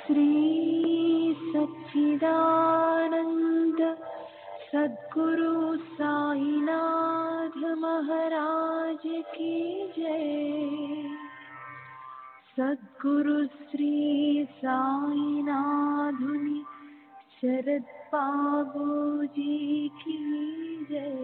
श्री सच्चिदानंद सद्गुरु साईनाथ महाराज की जय। सद्गुरु श्री साईनाथुनि शरद बाबू जी की जय।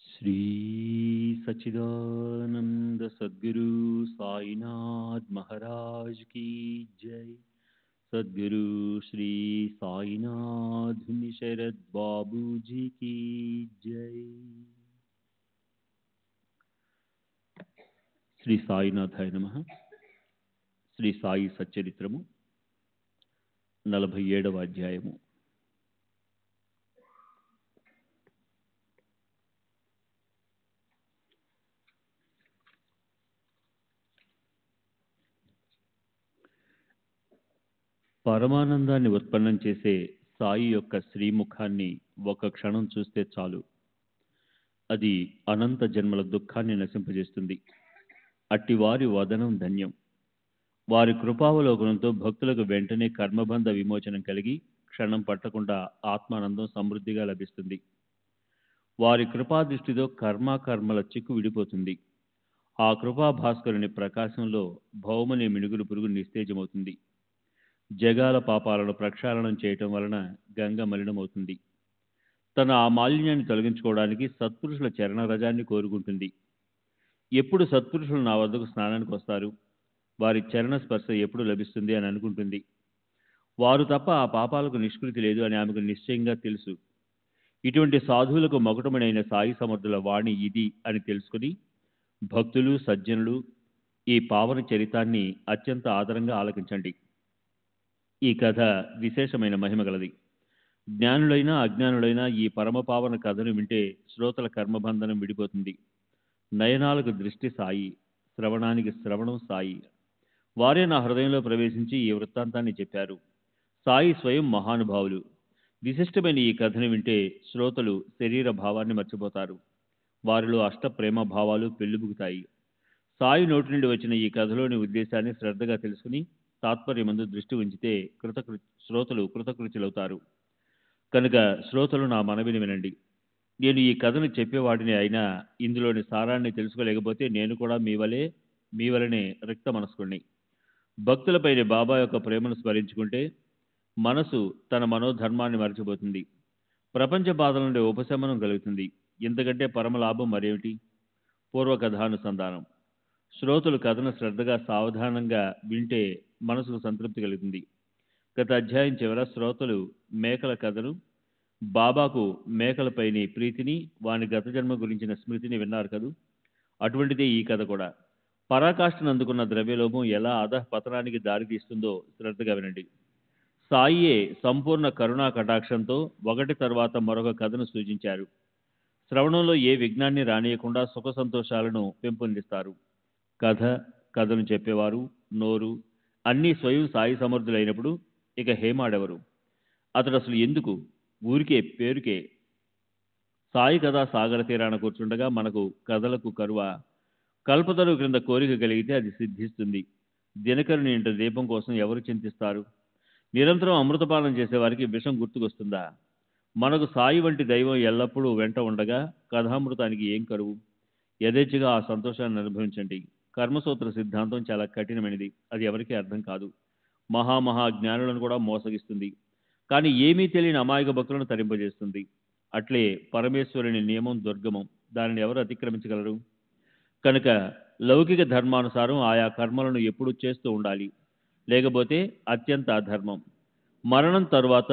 श्री सच्चिदानंद सद्गुरु साईनाथ महाराज की जय। सद्गुरु श्री साईनाथ शरद बाबू जी की जय। శ్రీ సాయినాథాయ నమః. శ్రీ సాయి సచ్చరిత్రము 47వ అధ్యాయము. పరమానందాన్ని ఉత్పన్నం చేసే సాయి యొక్క శ్రీముఖాన్ని ఒక క్షణం చూస్తే చాలు, అది అనంత జన్మల దుఃఖాన్ని నశింపజేస్తుంది. అట్టివారి వదనం ధన్యం. వారి కృపావలోకనంతో భక్తులకు వెంటనే కర్మబంధ విమోచనం కలిగి క్షణం పట్టకుండా ఆత్మానందం సమృద్ధిగా లభిస్తుంది. వారి కృపాదృష్టితో కర్మల చిక్కు విడిపోతుంది. ఆ కృపా భాస్కరుని ప్రకాశంలో భౌమని మినుగురు పురుగు నిస్తేజమవుతుంది. జగాల పాపాలను ప్రక్షాళనం చేయటం వలన గంగ మలినమవుతుంది. తన ఆ మాలిన్యాన్ని తొలగించుకోవడానికి సత్పురుషుల చరణరజాన్ని కోరుకుంటుంది. ఎప్పుడు సత్పురుషులు నా వద్దకు స్నానానికి వస్తారు, వారి చరణ స్పర్శ ఎప్పుడు లభిస్తుంది అని అనుకుంటుంది. వారు తప్ప ఆ పాపాలకు నిష్కృతి లేదు అని ఆమెకు నిశ్చయంగా తెలుసు. ఇటువంటి సాధువులకు మకుటమునైన సాయి సమర్థుల వాణి ఇది అని తెలుసుకుని భక్తులు సజ్జనులు ఈ పావన చరితాన్ని అత్యంత ఆదరంగా ఆలకించండి. ఈ కథ విశేషమైన మహిమ గలది. జ్ఞానులైనా అజ్ఞానులైనా ఈ పరమపావన కథను వింటే శ్రోతల కర్మబంధనం విడిపోతుంది. నయనాలకు దృష్టి సాయి, శ్రవణానికి శ్రవణం సాయి. వారే నా హృదయంలో ప్రవేశించి ఈ వృత్తాంతాన్ని చెప్పారు. సాయి స్వయం మహానుభావులు. విశిష్టమైన ఈ కథను వింటే శ్రోతలు శరీర భావాన్ని మర్చిపోతారు. వారిలో అష్ట ప్రేమ భావాలు పెళ్లిబుగుతాయి. సాయి నోటి నుండి వచ్చిన ఈ కథలోని ఉద్దేశాన్ని శ్రద్ధగా తెలుసుకుని తాత్పర్యమందు దృష్టి ఉంచితే శ్రోతలు కృతకృత్యులవుతారు. కనుక శ్రోతలు నా మనవిని వినండి. నేను ఈ కథను చెప్పేవాడిని అయినా ఇందులోని సారాన్ని తెలుసుకోలేకపోతే నేను కూడా మీ వలనే రిక్త మనస్కుణ్ణి. భక్తులపైన బాబా యొక్క ప్రేమను స్మరించుకుంటే మనసు తన మనోధర్మాన్ని మరచిపోతుంది. ప్రపంచ బాధల నుండి ఉపశమనం కలుగుతుంది. ఇంతకంటే పరమలాభం మరేమిటి? పూర్వకథానుసంధానం. శ్రోతలు కథను శ్రద్ధగా సావధానంగా వింటే మనసుకు సంతృప్తి కలుగుతుంది. గత అధ్యాయం చివర శ్రోతలు మేకల కథను, బాబాకు మేకలపైని ప్రీతిని, వాని గత జన్మ గురించిన స్మృతిని విన్నారు కదూ. అటువంటిదే ఈ కథ కూడా. పరాకాష్ఠను అందుకున్న ద్రవ్యలోభం ఎలా అధఃపతనానికి దారితీస్తుందో శ్రద్ధగా వినండి. సాయియే సంపూర్ణ కరుణా కటాక్షంతో ఒకటి తర్వాత మరొక కథను సూచించారు. శ్రవణంలో ఏ విఘ్నాన్ని రానియకుండా సుఖ సంతోషాలను పెంపొందిస్తారు. కథను చెప్పేవారు, నోరు అన్నీ స్వయం సాయి సమర్థులైనప్పుడు ఇక హేమాడెవరు? అతడు అసలు ఎందుకు? ఊరికే పేరుకే. సాయి కథ సాగర తీరాన కూర్చుండగా మనకు కథలకు కరువ. కల్పతరు క్రింద కోరిక కలిగితే అది సిద్ధిస్తుంది. దినకరుని ఇంట దీపం కోసం ఎవరు చింతిస్తారు? నిరంతరం అమృతపానం చేసేవారికి విషం గుర్తుకొస్తుందా? మనకు సాయి వంటి దైవం ఎల్లప్పుడూ వెంట ఉండగా కథామృతానికి ఏం కరువు? యథేచ్ఛగా ఆ సంతోషాన్ని అనుభవించండి. కర్మసూత్ర సిద్ధాంతం చాలా కఠినమైనది. అది ఎవరికీ అర్థం కాదు. మహా జ్ఞానులను కూడా మోసగిస్తుంది. కానీ ఏమీ తెలియని అమాయక భక్తులను తరింపజేస్తుంది. అట్లే పరమేశ్వరుని నియమం దుర్గమం. దానిని ఎవరు అతిక్రమించగలరు? కనుక లౌకిక ధర్మానుసారం ఆయా కర్మలను ఎప్పుడూ చేస్తూ ఉండాలి. లేకపోతే అత్యంత అధర్మం. మరణం తరువాత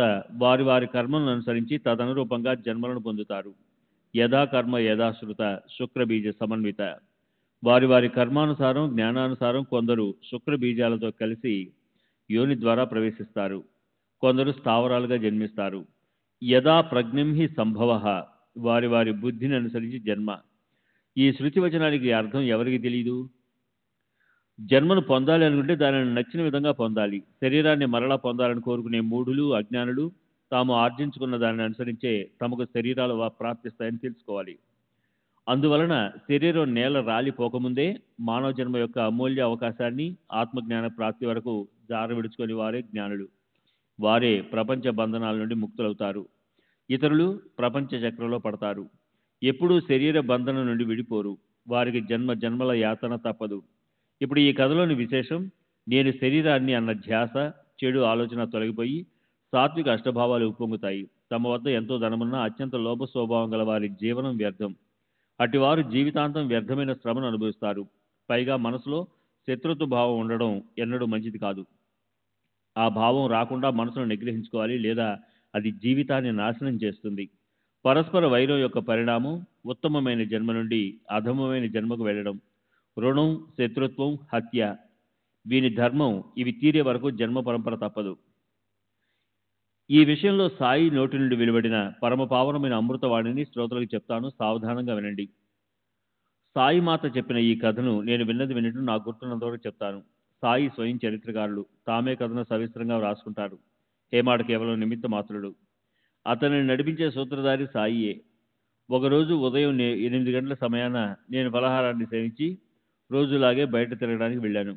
వారి కర్మలను అనుసరించి తదనురూపంగా జన్మలను పొందుతారు. యథా కర్మ యథాశ్రుత శుక్రబీజ సమన్విత. వారి కర్మానుసారం జ్ఞానానుసారం కొందరు శుక్రబీజాలతో కలిసి యోని ద్వారా ప్రవేశిస్తారు. కొందరు స్థావరాలుగా జన్మిస్తారు. యథా ప్రజ్ఞం హి సంభవ. వారి బుద్ధిని అనుసరించి జన్మ. ఈ శృతి వచనానికి అర్థం ఎవరికి తెలియదు? జన్మను పొందాలి అనుకుంటే దానిని నచ్చిన విధంగా పొందాలి. శరీరాన్ని మరలా పొందాలని కోరుకునే మూఢులు, అజ్ఞానులు తాము ఆర్జించుకున్న దానిని అనుసరించే తమకు శరీరాలు ప్రాప్తిస్తాయని తెలుసుకోవాలి. అందువలన శరీరం నేల రాలిపోకముందే మానవ జన్మ యొక్క అమూల్య అవకాశాన్ని ఆత్మజ్ఞాన ప్రాప్తి వరకు జార విడుచుకొని వారే జ్ఞానులు. వారే ప్రపంచ బంధనాల నుండి ముక్తులవుతారు. ఇతరులు ప్రపంచ చక్రంలో పడతారు. ఎప్పుడూ శరీర బంధనం నుండి విడిపోరు. వారికి జన్మల యాతన తప్పదు. ఇప్పుడు ఈ కథలోని విశేషం, నేను శరీరాన్ని అన్న ధ్యాస, చెడు ఆలోచన తొలగిపోయి సాత్విక అష్టభావాలు ఉప్పొంగుతాయి. తమ వద్ద ఎంతో ధనమున్నా అత్యంత లోభ స్వభావం గల వారి జీవనం వ్యర్థం. అటివారు జీవితాంతం వ్యర్థమైన శ్రమను అనుభవిస్తారు. పైగా మనసులో శత్రుత్వ భావం ఉండడం ఎన్నడూ మంచిది కాదు. ఆ భావం రాకుండా మనసును నిగ్రహించుకోవాలి, లేదా అది జీవితాన్ని నాశనం చేస్తుంది. పరస్పర వైరం యొక్క పరిణామం ఉత్తమమైన జన్మ నుండి అధమమైన జన్మకు వెళ్ళడం. రుణం, శత్రుత్వం, హత్య, వీని ధర్మం ఇవి తీరే వరకు జన్మ పరంపర తప్పదు. ఈ విషయంలో సాయి నోటి నుండి వెలువడిన పరమపావనమైన అమృతవాణిని శ్రోతలకు చెప్తాను, సావధానంగా వినండి. సాయి మాత చెప్పిన ఈ కథను నేను విన్నట్టు నాకు గుర్తున్నంతవరకు చెప్తాను. సాయి స్వయం చరిత్రకారులు. తామే కథను సవిస్తరంగా వ్రాసుకుంటారు. హేమాడ్ కేవలం నిమిత్త మాత్రుడు. అతనిని నడిపించే సూత్రధారి సాయియే. ఒకరోజు ఉదయం 8 గంటల సమయాన నేను ఫలహారాన్ని సేవించి రోజులాగే బయట తిరగడానికి వెళ్ళాను.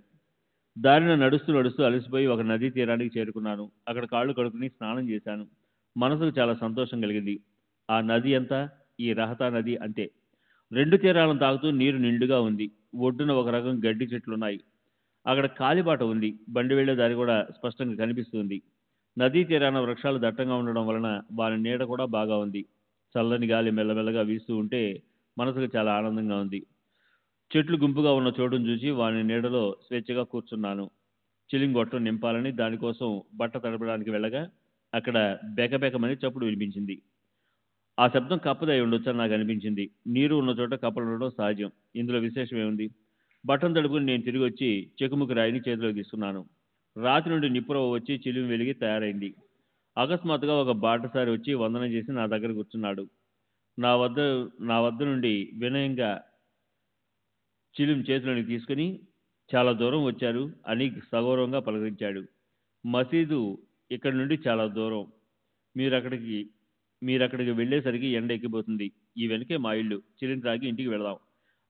దారిన నడుస్తూ అలసిపోయి ఒక నదీ తీరానికి చేరుకున్నాను. అక్కడ కాళ్ళు కడుక్కుని స్నానం చేశాను. మనసుకు చాలా సంతోషం కలిగింది. ఆ నది ఎంత? ఈ రహతా నది అంతే. 2 తీరాలను తాకుతూ నీరు నిండుగా ఉంది. ఒడ్డున ఒక రకం గడ్డి చెట్లున్నాయి. అక్కడ కాలిబాట ఉంది. బండి వెళ్లే దారి కూడా స్పష్టంగా కనిపిస్తుంది. నదీ తీరాన వృక్షాలు దట్టంగా ఉండడం వలన వారి నీడ కూడా బాగా ఉంది. చల్లని గాలి మెల్లమెల్లగా వీస్తూ ఉంటే మనసుకు చాలా ఆనందంగా ఉంది. చెట్లు గుంపుగా ఉన్న చోటును చూసి వాని నీడలో స్వేచ్ఛగా కూర్చున్నాను. చిలింగొట్టం నింపాలని దానికోసం బట్ట తడపడానికి వెళ్ళగా అక్కడ బెకబెకమని చప్పుడు వినిపించింది. ఆ శబ్దం కప్పదై ఉండొచ్చని నాకు అనిపించింది. నీరు ఉన్న చోట కప్పలు ఉండడం సహజం. ఇందులో విశేషం ఏముంది? బట్టను తడుపుకుని నేను తిరిగి వచ్చి చెకుముకి రాయిని చేతిలో తీసుకున్నాను. రాతి నుండి నిప్పురవ వచ్చి చిలిమి వెలిగి తయారైంది. అకస్మాత్తుగా ఒక బాటసారి వచ్చి వందనం చేసి నా దగ్గర కూర్చున్నాడు. నా వద్ద నా వద్ద నుండి వినయంగా చిలిం చేతిలోని తీసుకుని చాలా దూరం వచ్చారు అని సగౌరవంగా పలకరించాడు. మసీదు ఇక్కడి నుండి చాలా దూరం. మీరక్కడికి వెళ్ళేసరికి ఎండ ఎక్కిపోతుంది. ఈ వెనకే మా ఇల్లు. చిలిం త్రాగి ఇంటికి వెళదాం.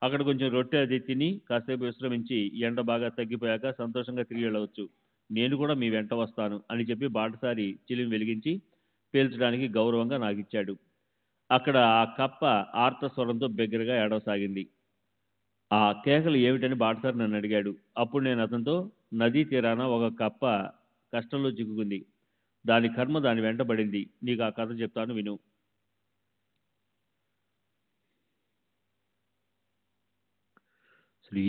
అక్కడ కొంచెం రొట్టె అది తిని కాసేపు విశ్రమించి ఎండ బాగా తగ్గిపోయాక సంతోషంగా తిరిగి వెళ్ళవచ్చు. నేను కూడా మీ వెంట వస్తాను అని చెప్పి బాటసారి చిలిం వెలిగించి పేల్చడానికి గౌరవంగా నాకిచ్చాడు. అక్కడ ఆ కప్ప ఆర్త స్వరంతో బిగ్గరగా ఏడవసాగింది. ఆ కేకలు ఏమిటని బాటసారి నన్ను అడిగాడు. అప్పుడు నేను అతనితో, నదీ తీరాన ఒక కప్ప కష్టంలో చిక్కుకుంది. దాని కర్మ దాని వెంట పడింది. నీకు ఆ కథ చెప్తాను విను. శ్రీ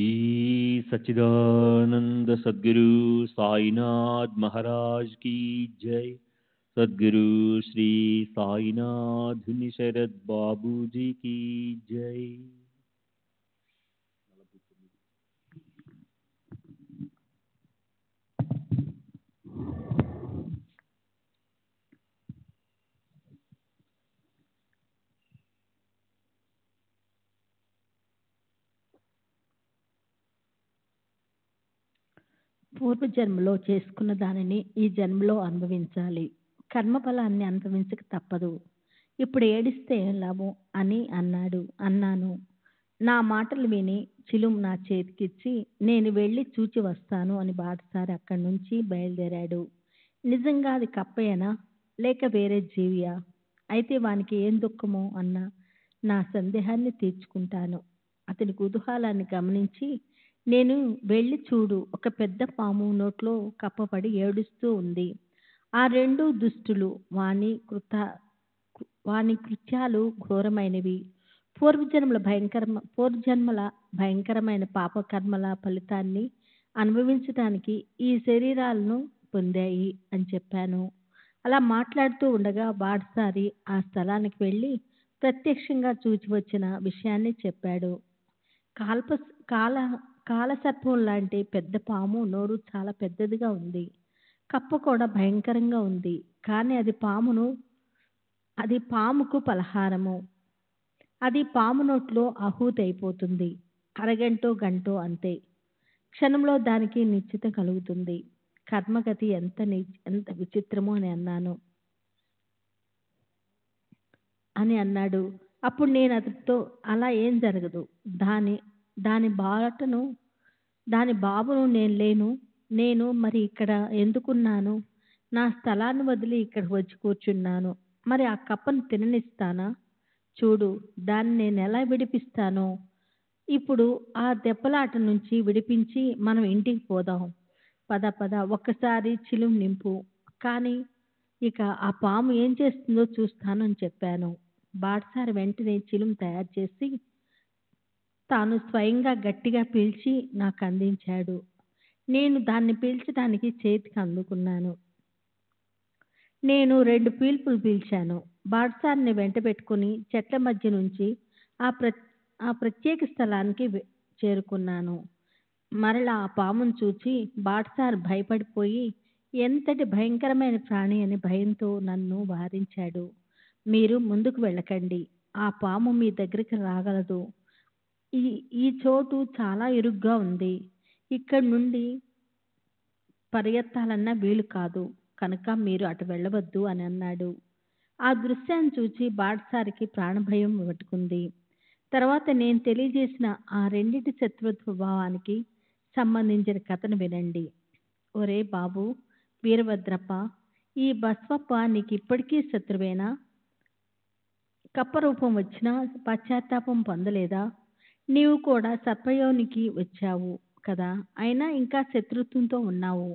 సచ్చిదానంద సద్గురు సాయినాథ్ మహారాజ్ की जय. सद्गुरु श्री साईनाथ शरद बाबू जी की जय. పూర్వజన్మలో చేసుకున్న దానిని ఈ జన్మలో అనుభవించాలి. కర్మఫలాన్ని అనుభవించక తప్పదు. ఇప్పుడు ఏడిస్తే ఏం లాభం అని అన్నాను. నా మాటలు విని చిలుం నా చేతికిచ్చి నేను వెళ్ళి చూచి వస్తాను అని బాటసారి అక్కడి నుంచి బయలుదేరాడు. నిజంగా అది కప్పయేనా లేక వేరే జీవియా? అయితే వానికి ఏం దుఃఖమో అన్న నా సందేహాన్ని తీర్చుకుంటాను. అతని కుతూహలాన్ని గమనించి, నేను వెళ్ళి చూడు, ఒక పెద్ద పాము నోట్లో కప్పపడి ఏడుస్తూ ఉంది. ఆ రెండు దుష్టులు, వాని కృత్యాలు ఘోరమైనవి. పూర్వజన్మల భయంకరమైన పాపకర్మల ఫలితాన్ని అనుభవించడానికి ఈ శరీరాలను పొందాయి అని చెప్పాను. అలా మాట్లాడుతూ ఉండగా బాటసారి ఆ స్థలానికి వెళ్ళి ప్రత్యక్షంగా చూచి వచ్చిన విషయాన్ని చెప్పాడు. కాలసర్పం లాంటి పెద్ద పాము నోరు చాలా పెద్దదిగా ఉంది. కప్ప కూడా భయంకరంగా ఉంది. కానీ అది పాముకు పలహారము. అది పాము నోట్లో ఆహుతి అయిపోతుంది. అరగంటో గంటో అంతే. క్షణంలో దానికి నిశ్చిత కలుగుతుంది. కర్మగతి ఎంత విచిత్రమో అని అన్నాడు. అప్పుడు నేను అతడితో, అలా ఏం జరగదు. దాని బాబును నేను లేను. నేను మరి ఇక్కడ ఎందుకున్నాను? నా స్థలాన్ని వదిలి ఇక్కడికి వచ్చి కూర్చున్నాను. మరి ఆ కప్పను తిననిస్తానా? చూడు, దాన్ని నేను ఎలా విడిపిస్తానో. ఇప్పుడు ఆ దెబ్బలాట నుంచి విడిపించి మనం ఇంటికి పోదాం. పద ఒక్కసారి చిలుం నింపు. కానీ ఇక ఆ పాము ఏం చేస్తుందో చూస్తాను అని చెప్పాను. బాటసారి వెంటనే చిలుం తయారు చేసి తాను స్వయంగా గట్టిగా పీల్చి నాకు అందించాడు. నేను దాన్ని పీల్చడానికి చేతికి అందుకున్నాను. నేను 2 పీల్పులు పీల్చాను. బాటసారిని వెంట పెట్టుకుని చెట్ల మధ్య నుంచి ఆ ప్రత్యేక స్థలానికి చేరుకున్నాను. మరలా ఆ పామును చూచి బాటసారి భయపడిపోయి, ఎంతటి భయంకరమైన ప్రాణి అని భయంతో నన్ను వారించాడు. మీరు ముందుకు వెళ్ళకండి. ఆ పాము మీ దగ్గరికి రాగలదు. ఈ చోటు చాలా ఇరుగ్గా ఉంది. ఇక్కడి నుండి పరిగెత్తాలన్నా వీలు కాదు. కనుక మీరు అటు వెళ్ళవద్దు అని అన్నాడు. ఆ దృశ్యాన్ని చూచి బాటసారికి ప్రాణభయం పట్టుకుంది. తర్వాత నేను తెలియజేసిన ఆ రెండింటి శత్రుత్వ భావానికి సంబంధించిన కథను వినండి. ఒరే బాబు వీరభద్రప్ప, ఈ బస్వప్ప నీకు ఇప్పటికీ శత్రువేనా? కప్ప రూపం వచ్చినా పశ్చాత్తాపం పొందలేదా? నీవు కూడా సర్పయోనికి వచ్చావు కదా, అయినా ఇంకా శత్రుత్వంతో ఉన్నావు.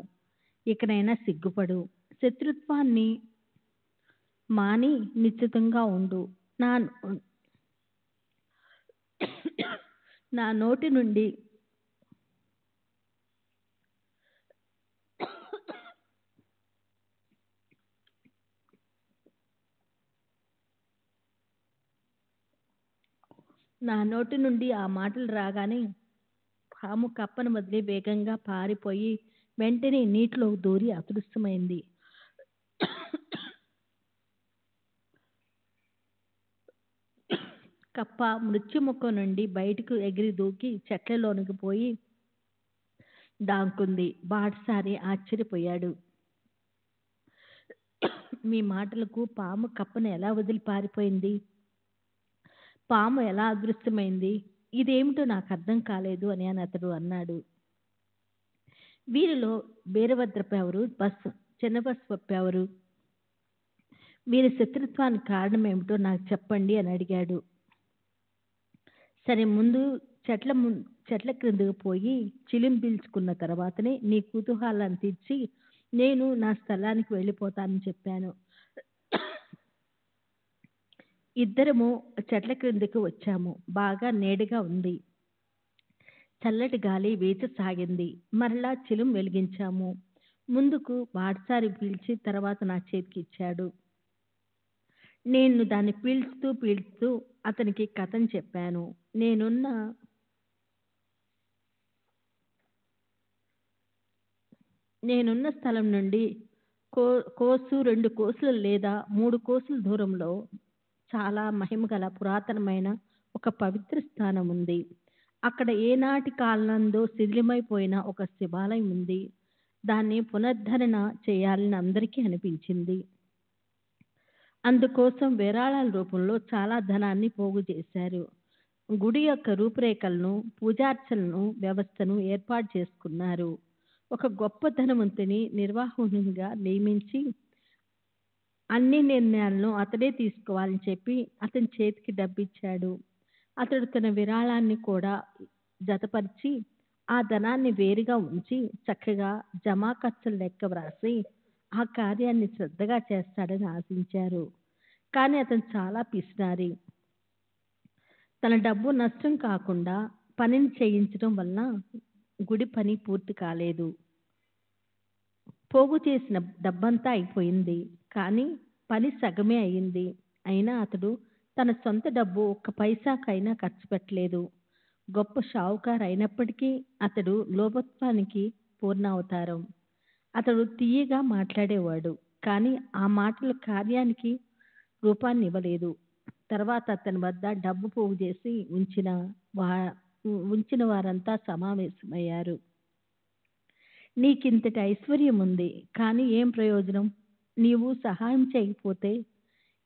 ఇకనైనా సిగ్గుపడు. శత్రుత్వాన్ని మాని నిశ్చితంగా ఉండు. నా నోటి నుండి ఆ మాటలు రాగానే పాము కప్పను వదిలి వేగంగా పారిపోయి వెంటనే నీటిలో దూరి అదృశ్యమైంది. కప్ప మృత్యుముఖం నుండి బయటకు ఎగిరి దూకి చెట్లలోనికి పోయి దాంకుంది. బాటసారి ఆశ్చర్యపోయాడు. మీ మాటలకు పాము కప్పను ఎలా వదిలి పారిపోయింది? పాము ఎలా అదృశ్యమైంది? ఇదేమిటో నాకు అర్థం కాలేదు అని అతడు అన్నాడు. వీరిలో వీరభద్రపు ఎవరు, చిన్నబసవప్ప ఎవరు? వీరి శత్రుత్వానికి కారణం ఏమిటో నాకు చెప్పండి అని అడిగాడు. సరే, ముందు చెట్ల క్రిందకు పోయి చిలిం పీల్చుకున్న తర్వాతనే నీ కుతూహలాన్ని తీర్చి నేను నా స్థలానికి వెళ్ళిపోతానని చెప్పాను. ఇద్దరము చెట్ల క్రిందకు వచ్చాము. బాగా నీడగా ఉంది. చల్లటి గాలి వీచసాగింది. మరలా చిలుం వెలిగించాము. ముందుకు బాటసారి పీల్చి తర్వాత నా చేతికి ఇచ్చాడు. నేను దాన్ని పీల్చుతూ అతనికి కథను చెప్పాను. నేనున్న స్థలం నుండి 2 కోసులు లేదా 3 కోసుల దూరంలో చాలా మహిమగల పురాతనమైన ఒక పవిత్ర స్థానం ఉంది. అక్కడ ఏనాటి కాలంలో శిథిలమైపోయిన ఒక శివాలయం ఉంది. దాన్ని పునరుద్ధరణ చేయాలని అందరికీ అనిపించింది. అందుకోసం విరాళాల రూపంలో చాలా ధనాన్ని పోగు చేశారు. గుడి యొక్క రూపురేఖలను, పూజార్చనలను, వ్యవస్థను ఏర్పాటు చేసుకున్నారు. ఒక గొప్ప ధనవంతుని నిర్వాహకునిగా నియమించి అన్ని నిర్ణయాలను అతడే తీసుకోవాలని చెప్పి అతని చేతికి డబ్బిచ్చాడు. అతడు తన విరాళాన్ని కూడా జతపరిచి ఆ ధనాన్ని వేరుగా ఉంచి చక్కగా జమా ఖర్చుల లెక్క వ్రాసి ఆ కార్యాన్ని శ్రద్ధగా చేస్తాడని ఆశించారు. కానీ అతను చాలా పిసినారి. తన డబ్బు నష్టం కాకుండా పనిని చేయించడం వలన గుడి పని పూర్తి కాలేదు. పోగు చేసిన డబ్బంతా అయిపోయింది, కానీ పని సగమే అయింది. అయినా అతడు తన సొంత డబ్బు 1 పైసాకైనా ఖర్చు పెట్టలేదు. గొప్ప షావుకారు అయినప్పటికీ అతడు లోభత్వానికి పూర్ణావతారం. అతడు తీయగా మాట్లాడేవాడు, కానీ ఆ మాటలు కార్యానికి రూపాన్ని ఇవ్వలేదు. తర్వాత అతని వద్ద డబ్బు పోగు చేసి ఉంచిన వారంతా సమావేశమయ్యారు. నీకింతటి ఐశ్వర్యం ఉంది, కానీ ఏం ప్రయోజనం? నీవు సహాయం చేయకపోతే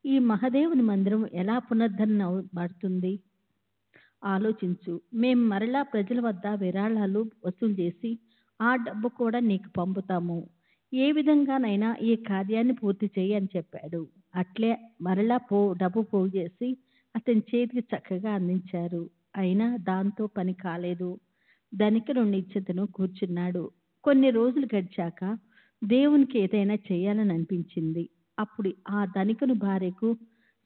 ఈ మహాదేవుని మందిరం ఎలా పునరుద్ధరణ పడుతుంది? ఆలోచించు. మేం మరలా ప్రజల వద్ద విరాళాలు వసూలు చేసి ఆ డబ్బు కూడా నీకు పంపుతాము. ఏ విధంగానైనా ఈ కార్యాన్ని పూర్తి చేయి అని చెప్పాడు. అట్లే మరలా డబ్బు పోగు చేసి అతని చేతికి చక్కగా అందించారు. అయినా దాంతో పని కాలేదు. ధనికుడు నిశ్చింతను కూర్చున్నాడు. కొన్ని రోజులు గడిచాక దేవునికి ఏదైనా చేయాలని అనిపించింది. అప్పుడు ఆ ధనికుని భార్యకు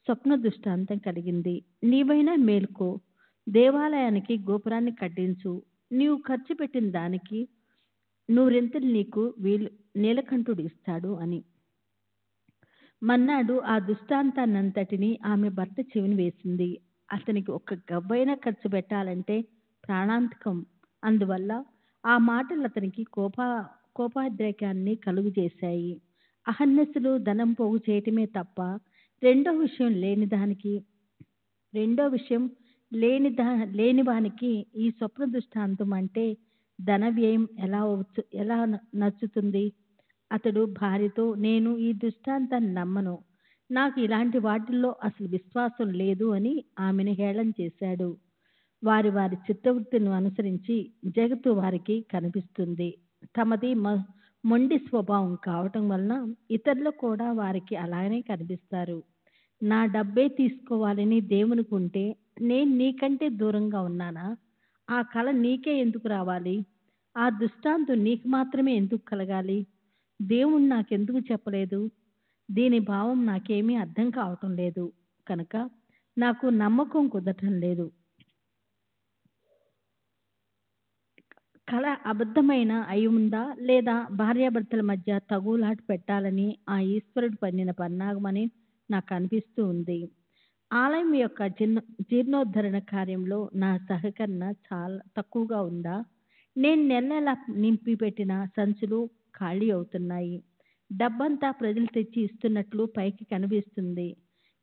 స్వప్న దృష్టాంతం కలిగింది. నీవైనా మేల్కో, దేవాలయానికి గోపురాన్ని కట్టించు. నీవు ఖర్చు పెట్టిన దానికి 100 రెట్లు నీకు నీలకంఠుడు ఇస్తాడు అని. మన్నాడు ఆ దృష్టాంతాన్నంతటినీ ఆమె భర్త చెవిని వేసింది. అతనికి 1 గవ్వైనా ఖర్చు పెట్టాలంటే ప్రాణాంతకం. అందువల్ల ఆ మాటలు అతనికి కోపోద్రేకాన్ని కలుగు చేశాయి. అహర్నిశలు ధనం పోగు చేయటమే తప్ప రెండో విషయం లేని వానికి ఈ స్వప్న దృష్టాంతం అంటే ధన వ్యయం ఎలా నచ్చుతుంది? అతడు భార్యతో, నేను ఈ దృష్టాంతాన్ని నమ్మను, నాకు ఇలాంటి వాటిల్లో అసలు విశ్వాసం లేదు అని ఆమెను హేళన చేశాడు. వారి చిత్తవృత్తిని అనుసరించి జగత్తు వారికి కనిపిస్తుంది. తమది మొండి స్వభావం కావటం వలన ఇతరులు కూడా వారికి అలానే కనిపిస్తారు. నా డబ్బే తీసుకోవాలని దేవునికి ఉంటే నేను నీకంటే దూరంగా ఉన్నానా? ఆ కళ నీకే ఎందుకు రావాలి? ఆ దృష్టాంతం నీకు మాత్రమే ఎందుకు కలగాలి? దేవుడు నాకెందుకు చెప్పలేదు? దీని భావం నాకేమీ అర్థం కావటం లేదు కనుక నాకు నమ్మకం కుదరటం లేదు. కళ అబద్ధమైన అయి ఉందా, లేదా భార్యాభర్తల మధ్య తగులాట పెట్టాలని ఆ ఈశ్వరుడు పన్నిన పన్నాగమని నాకు అనిపిస్తూ ఉంది. ఆలయం యొక్క జీర్ణోద్ధరణ కార్యంలో నా సహకరణ చాలా తక్కువగా ఉందా? నేను నెల నెల నింపి పెట్టిన సంచులు ఖాళీ అవుతున్నాయి. డబ్బంతా ప్రజలు తెచ్చి ఇస్తున్నట్లు పైకి కనిపిస్తుంది.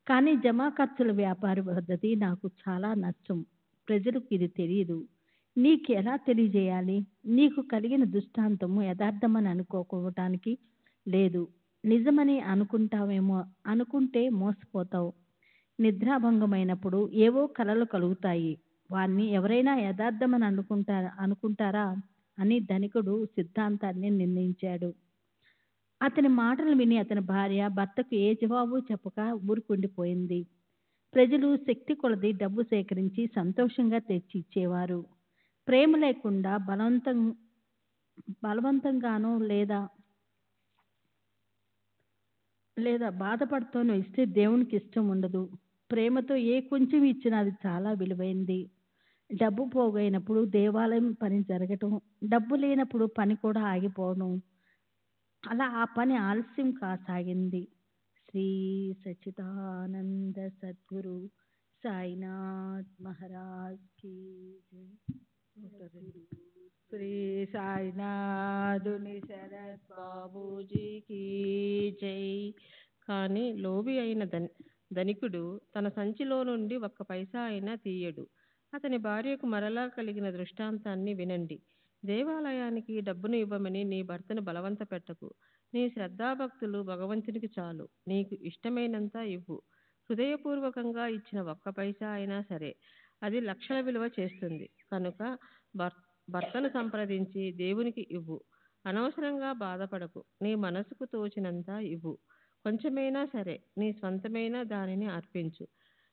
కానీ జమా ఖర్చుల వ్యాపార పద్ధతి నాకు చాలా నష్టం. ప్రజలకు ఇది తెలియదు. నీకు ఎలా తెలియజేయాలి? నీకు కలిగిన దృష్టాంతము యథార్థమని అనుకోవటానికి లేదు. నిజమని అనుకుంటావేమో, అనుకుంటే మోసపోతావు. నిద్రాభంగమైనప్పుడు ఏవో కలలు కలుగుతాయి. వారిని ఎవరైనా యథార్థమని అనుకుంటారా అని ధనికుడు సిద్ధాంతాన్ని నిర్ణయించాడు. అతని మాటలు విని అతని భార్య భర్తకు ఏ జవాబు చెప్పక ఊరుకుండిపోయింది. ప్రజలు శక్తి కొలది డబ్బు సేకరించి సంతోషంగా తెచ్చి ఇచ్చేవారు. ప్రేమ లేకుండా బలవంతంగానో లేదా బాధపడుతూనో ఇస్తే దేవునికి ఇష్టం ఉండదు. ప్రేమతో ఏ కొంచెం ఇచ్చినా అది చాలా విలువైంది. డబ్బు పోగైనప్పుడు దేవాలయం పని జరగటం, డబ్బు లేనప్పుడు పని కూడా ఆగిపోవడం, అలా ఆ పని ఆలస్యం కాసాగింది. శ్రీ సచ్చిదానంద సద్గురు సాయినాథ్ మహారాజ్ కి జై. శ్రీ సాయినాథుని శరత్ బాబూజీకి జై. కానీ లోబి అయిన ధనికుడు తన సంచిలో నుండి ఒక్క పైసా అయినా తీయడు. అతని భార్యకు మరలా కలిగిన దృష్టాంతాన్ని వినండి. దేవాలయానికి డబ్బును ఇవ్వమని నీ భర్తను బలవంత పెట్టకు. నీ శ్రద్ధాభక్తులు భగవంతునికి చాలు. నీకు ఇష్టమైనంత ఇవ్వు. హృదయపూర్వకంగా ఇచ్చిన ఒక్క పైసా అయినా సరే అది లక్షల విలువ చేస్తుంది. కనుక భర్తను సంప్రదించి దేవునికి ఇవ్వు. అనవసరంగా బాధపడకు. నీ మనసుకు తోచినంత ఇవ్వు. కొంచెమైనా సరే నీ స్వంతమైన దానిని అర్పించు.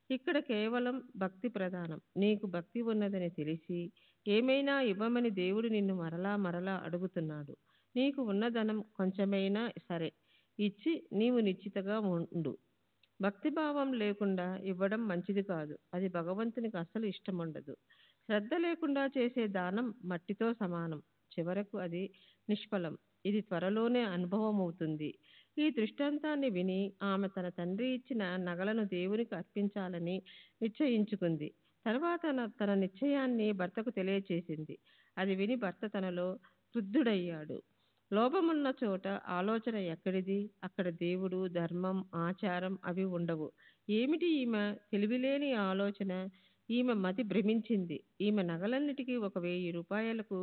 ఇక్కడ కేవలం భక్తి ప్రధానం. నీకు భక్తి ఉన్నదని తెలిసి ఏమైనా ఇవ్వమని దేవుడు నిన్ను మరలా మరలా అడుగుతున్నాడు. నీకు ఉన్న ధనం కొంచెమైనా సరే ఇచ్చి నీవు నిశ్చితగా ఉండు. భక్తిభావం లేకుండా ఇవ్వడం మంచిది కాదు. అది భగవంతునికి అస్సలు ఇష్టం ఉండదు. శ్రద్ధ లేకుండా చేసే దానం మట్టితో సమానం. చివరకు అది నిష్ఫలం. ఇది త్వరలోనే అనుభవం అవుతుంది. ఈ దృష్టాంతాన్ని విని ఆమె తన తండ్రి ఇచ్చిన నగలను దేవునికి అర్పించాలని నిశ్చయించుకుంది. తర్వాత తన నిశ్చయాన్ని భర్తకు తెలియచేసింది. అది విని భర్త తనలో క్రుద్ధుడయ్యాడు. లోభమున్న చోట ఆలోచన ఎక్కడిది? అక్కడ దేవుడు, ధర్మం, ఆచారం అవి ఉండవు. ఏమిటి ఈమె తెలివిలేని ఆలోచన? ఈమె మతి భ్రమించింది. ఈమె నగలన్నిటికీ 1000 రూపాయలకు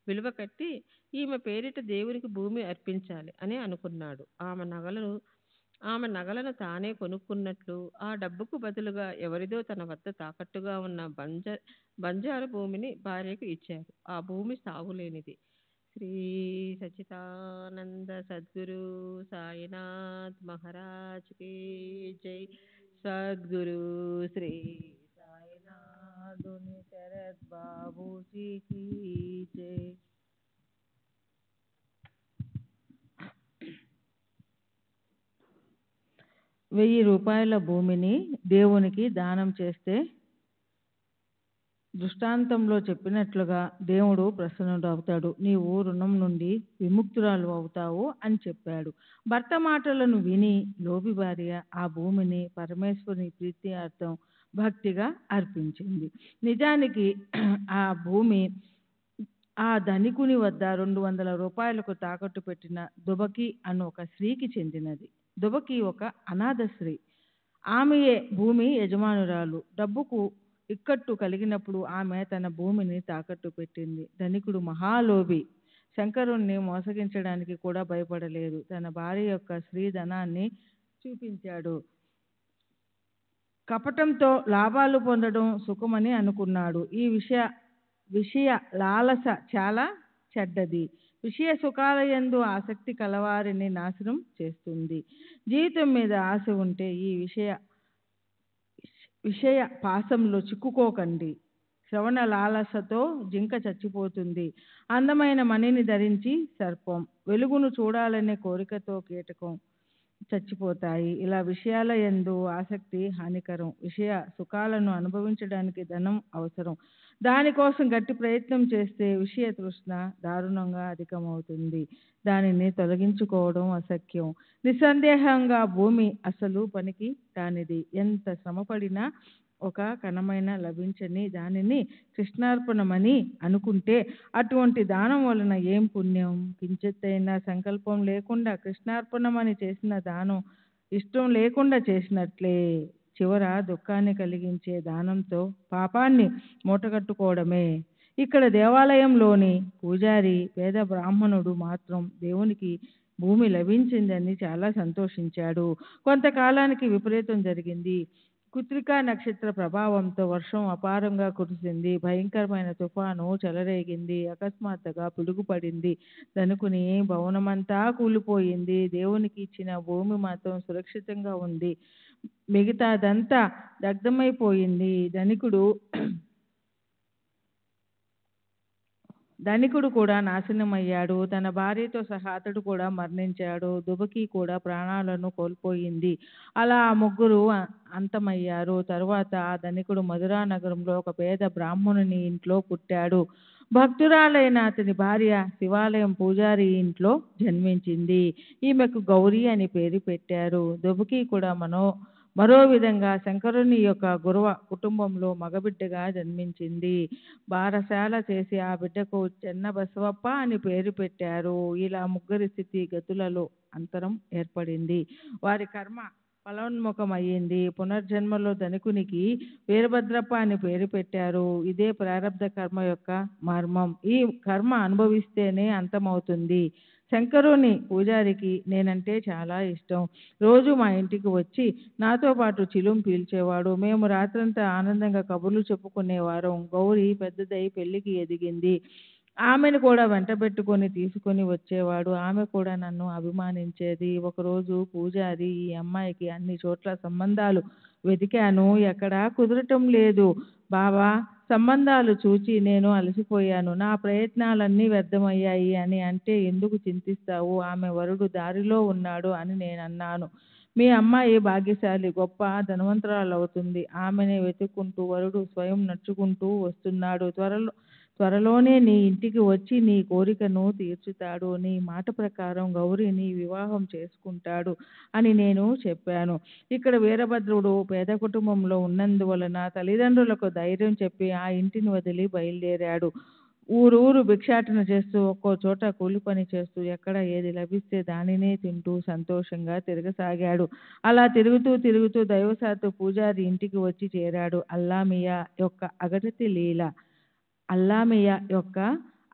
విలువ కట్టి ఈమె పేరిట దేవునికి భూమి అర్పించాలి అని అనుకున్నాడు. ఆమె నగలను తానే కొనుక్కున్నట్లు ఆ డబ్బుకు బదులుగా ఎవరిదో తన వద్ద తాకట్టుగా ఉన్న బంజారు భూమిని భార్యకు ఇచ్చాడు. ఆ భూమి సాగులేనిది. శ్రీ సచ్చిదానంద సద్గురు సాయినాథ్ మహారాజ్ కి జై. సద్గురు శ్రీ సాయినాథుని శరత్ బాబూజీకి జై. 1000 రూపాయల భూమిని దేవునికి దానం చేస్తే దృష్టాంతంలో చెప్పినట్లుగా దేవుడు ప్రసన్నుడవుతాడు. నీవు రుణం నుండి విముక్తురాలు అవుతావు అని చెప్పాడు. భర్త మాటలను విని లోబి భార్య ఆ భూమిని పరమేశ్వరుని ప్రీత్యార్థం భక్తిగా అర్పించింది. నిజానికి ఆ భూమి ఆ ధనికుని వద్ద 200 రూపాయలకు తాకట్టు పెట్టిన దుబకి అను ఒక స్త్రీకి చెందినది. దుబకి ఒక అనాథ స్త్రీ. ఆమెయే భూమి యజమానురాలు. డబ్బుకు ఇక్కట్టు కలిగినప్పుడు ఆమె తన భూమిని తాకట్టు పెట్టింది. ధనికుడు మహాలోభి. శంకరుణ్ణి మోసగించడానికి కూడా భయపడలేదు. తన భార్య యొక్క స్త్రీధనాన్ని చూపించాడు. కపటంతో లాభాలు పొందడం సుఖమని అనుకున్నాడు. ఈ విషయ లాలస చాలా చెడ్డది. విషయ సుఖాలయందు ఆసక్తి కలవారిని నాశనం చేస్తుంది. జీవితం మీద ఆశ ఉంటే ఈ విషయ పాశంలో చిక్కుకోకండి. శ్రవణ లాలసతో జింక చచ్చిపోతుంది. అందమైన మణిని ధరించి సర్పం, వెలుగును చూడాలనే కోరికతో కీటకం, చచ్చిపోతాయి. ఇలా విషయాల యందు ఆసక్తి హానికరం. విషయ సుఖాలను అనుభవించడానికి ధనం అవసరం. దానికోసం గట్టి ప్రయత్నం చేస్తే విషయ తృష్ణ దారుణంగా అధికమవుతుంది. దానిని తొలగించుకోవడం అసఖ్యం. నిస్సందేహంగా భూమి అసలు పనికి రానిది. ఎంత శ్రమపడినా ఒక కణమైన లభించని దానిని కృష్ణార్పణమని అనుకుంటే అటువంటి దానం వలన ఏం పుణ్యం? కించిత్తైనా సంకల్పం లేకుండా కృష్ణార్పణమని చేసిన దానం ఇష్టం లేకుండా చేసినట్లే. చివర దుఃఖాన్ని కలిగించే దానంతో పాపాన్ని మూటగట్టుకోవడమే. ఇక్కడ దేవాలయంలోని పూజారి పేద బ్రాహ్మణుడు మాత్రం దేవునికి భూమి లభించిందని చాలా సంతోషించాడు. కొంతకాలానికి విపరీతం జరిగింది. కృత్తికా నక్షత్ర ప్రభావంతో వర్షం అపారంగా కురిసింది. భయంకరమైన తుఫాను చెలరేగింది. అకస్మాత్తుగా పిడుగుపడింది. ధనికుని భవనమంతా కూలిపోయింది. దేవునికి ఇచ్చిన భూమి మాత్రం సురక్షితంగా ఉంది. మిగతాదంతా దగ్ధమైపోయింది. ధనికుడు కూడా నాశనమయ్యాడు. తన భార్యతో సహా అతడు కూడా మరణించాడు. దుబకి కూడా ప్రాణాలను కోల్పోయింది. అలా ఆ ముగ్గురు అంతమయ్యారు. తరువాత ఆ ధనికుడు మధురా నగరంలో ఒక పేద బ్రాహ్మణుని ఇంట్లో పుట్టాడు. భక్తురాలైన అతని భార్య శివాలయం పూజారి ఇంట్లో జన్మించింది. ఈమెకు గౌరీ అని పేరు పెట్టారు. దుబకి కూడా మరో విధంగా శంకరుని యొక్క గురువ కుటుంబంలో మగబిడ్డగా జన్మించింది. బారసాల చేసి ఆ బిడ్డకు చెన్న బసవప్ప అని పేరు పెట్టారు. ఇలా ముగ్గురి స్థితి గతులలో అంతరం ఏర్పడింది. వారి కర్మ ఫలోన్ముఖం అయ్యింది. పునర్జన్మలో ధనికునికి వీరభద్రప్ప అని పేరు పెట్టారు. ఇదే ప్రారబ్ధ కర్మ యొక్క మర్మం. ఈ కర్మ అనుభవిస్తేనే అంతమవుతుంది. శంకరుని పూజారికి నేనంటే చాలా ఇష్టం. రోజు మా ఇంటికి వచ్చి నాతో పాటు చిలుం పీల్చేవాడు. మేము రాత్రంతా ఆనందంగా కబుర్లు చెప్పుకునేవారం. గౌరీ పెద్దదై పెళ్లికి ఎదిగింది. ఆమెను కూడా వెంటబెట్టుకొని తీసుకొని వచ్చేవాడు. ఆమె కూడా నన్ను అభిమానించేది. ఒకరోజు పూజారి, ఈ అమ్మాయికి అన్ని చోట్ల సంబంధాలు వెతికాను, ఎక్కడా కుదరటం లేదు బాబా. సంబంధాలు చూచి నేను అలసిపోయాను. నా ప్రయత్నాలన్నీ వ్యర్థమయ్యాయి అని అంటే ఎందుకు చింతిస్తావు? ఆమె వరుడు దారిలో ఉన్నాడు అని నేను అన్నాను. మీ అమ్మాయి భాగ్యశాలి, గొప్ప ధనవంతురాలవుతుంది. ఆమెనే వెతుక్కుంటూ వరుడు స్వయం నడుచుకుంటూ వస్తున్నాడు. త్వరలోనే నీ ఇంటికి వచ్చి నీ కోరికను తీర్చుతాడు. నీ మాట ప్రకారం గౌరీని వివాహం చేసుకుంటాడు అని నేను చెప్పాను. ఇక్కడ వీరభద్రుడు పేద కుటుంబంలో ఉన్నందువలన తల్లిదండ్రులకు ధైర్యం చెప్పి ఆ ఇంటిని వదిలి బయలుదేరాడు. ఊరూరు భిక్షాటన చేస్తూ ఒక్కో చోట కూలి పని చేస్తూ ఎక్కడ ఏది లభిస్తే దానినే తింటూ సంతోషంగా తిరగసాగాడు. అలా తిరుగుతూ దైవశాత్తు పూజారి ఇంటికి వచ్చి చేరాడు. అల్లామియా యొక్క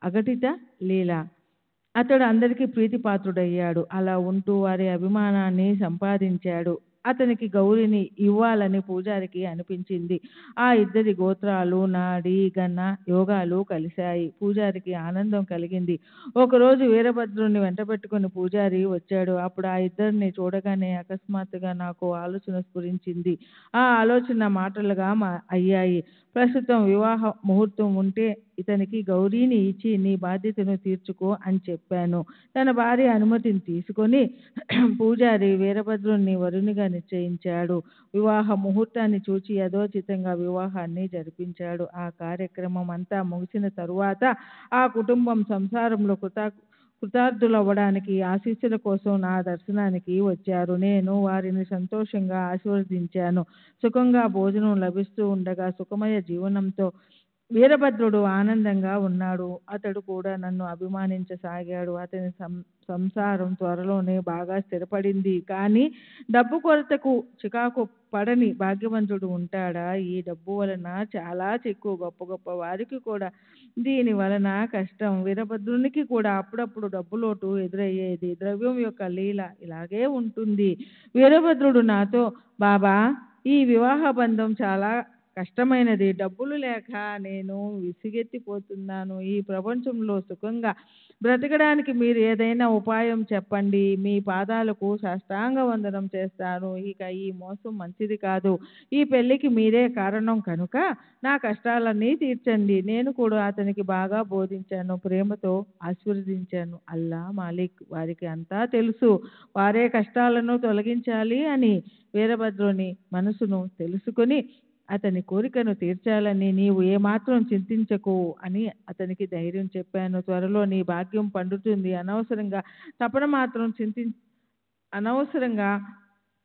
అఘటిత లీల. అతడు అందరికీ ప్రీతిపాత్రుడయ్యాడు. అలా ఉంటూ వారి అభిమానాన్ని సంపాదించాడు. అతనికి గౌరిని ఇవ్వాలని పూజారికి అనిపించింది. ఆ ఇద్దరి గోత్రాలు, నాడి గణ యోగాలు కలిశాయి. పూజారికి ఆనందం కలిగింది. ఒకరోజు వీరభద్రుని వెంటబెట్టుకుని పూజారి వచ్చాడు. అప్పుడు ఆ ఇద్దరిని చూడగానే అకస్మాత్తుగా నాకు ఆలోచన స్ఫురించింది. ఆ ఆలోచన మాటలుగా అయ్యాయి. ప్రస్తుతం వివాహ ముహూర్తం ఉంటే ఇతనికి గౌరీని ఇచ్చి నీ బాధ్యతను తీర్చుకో అని చెప్పాను. తన భార్య అనుమతిని తీసుకొని పూజారి వీరభద్రుని వరునిగా నిశ్చయించాడు. వివాహ ముహూర్తాన్ని చూచి యథోచితంగా వివాహాన్ని జరిపించాడు. ఆ కార్యక్రమం అంతా ముగిసిన తరువాత ఆ కుటుంబం సంసారంలో కృతార్థులవ్వడానికి ఆశీస్సుల కోసం నా దర్శనానికి వచ్చారు. నేను వారిని సంతోషంగా ఆశీర్వదించాను. సుఖంగా భోజనం లభిస్తూ ఉండగా సుఖమయ జీవనంతో వీరభద్రుడు ఆనందంగా ఉన్నాడు. అతడు కూడా నన్ను అభిమానించసాగాడు. అతని సంసారం త్వరలోనే బాగా స్థిరపడింది. కానీ డబ్బు కొరతకు చికాకు పడని భాగ్యవంతుడు ఉంటాడా? ఈ డబ్బు వలన చాలా చిక్కు. గొప్ప వారికి కూడా దీని వలన కష్టం. వీరభద్రునికి కూడా అప్పుడప్పుడు డబ్బులోటు ఎదురయ్యేది. ద్రవ్యం యొక్క లీల ఇలాగే ఉంటుంది. వీరభద్రుడు నాతో, బాబా, ఈ వివాహ బంధం చాలా కష్టమైనది. డబ్బులు లేక నేను విసిగెత్తిపోతున్నాను. ఈ ప్రపంచంలో సుఖంగా బ్రతకడానికి మీరు ఏదైనా ఉపాయం చెప్పండి. మీ పాదాలకు సాష్టాంగ వందనం చేస్తాను. ఇక ఈ మోసం మంచిది కాదు. ఈ పెళ్లికి మీరే కారణం కనుక నా కష్టాలన్నీ తీర్చండి. నేను కూడా అతనికి బాగా బోధించాను, ప్రేమతో ఆశీర్వదించాను. అల్లా మాలిక్ వారికి అంతా తెలుసు. వారే కష్టాలను తొలగించాలి అని వీరభద్రుని మనసును తెలుసుకొని అతని కోరికను తీర్చాలని నీవు ఏమాత్రం చింతించకు అని అతనికి ధైర్యం చెప్పాను. త్వరలో నీ భాగ్యం పండుతుంది. అనవసరంగా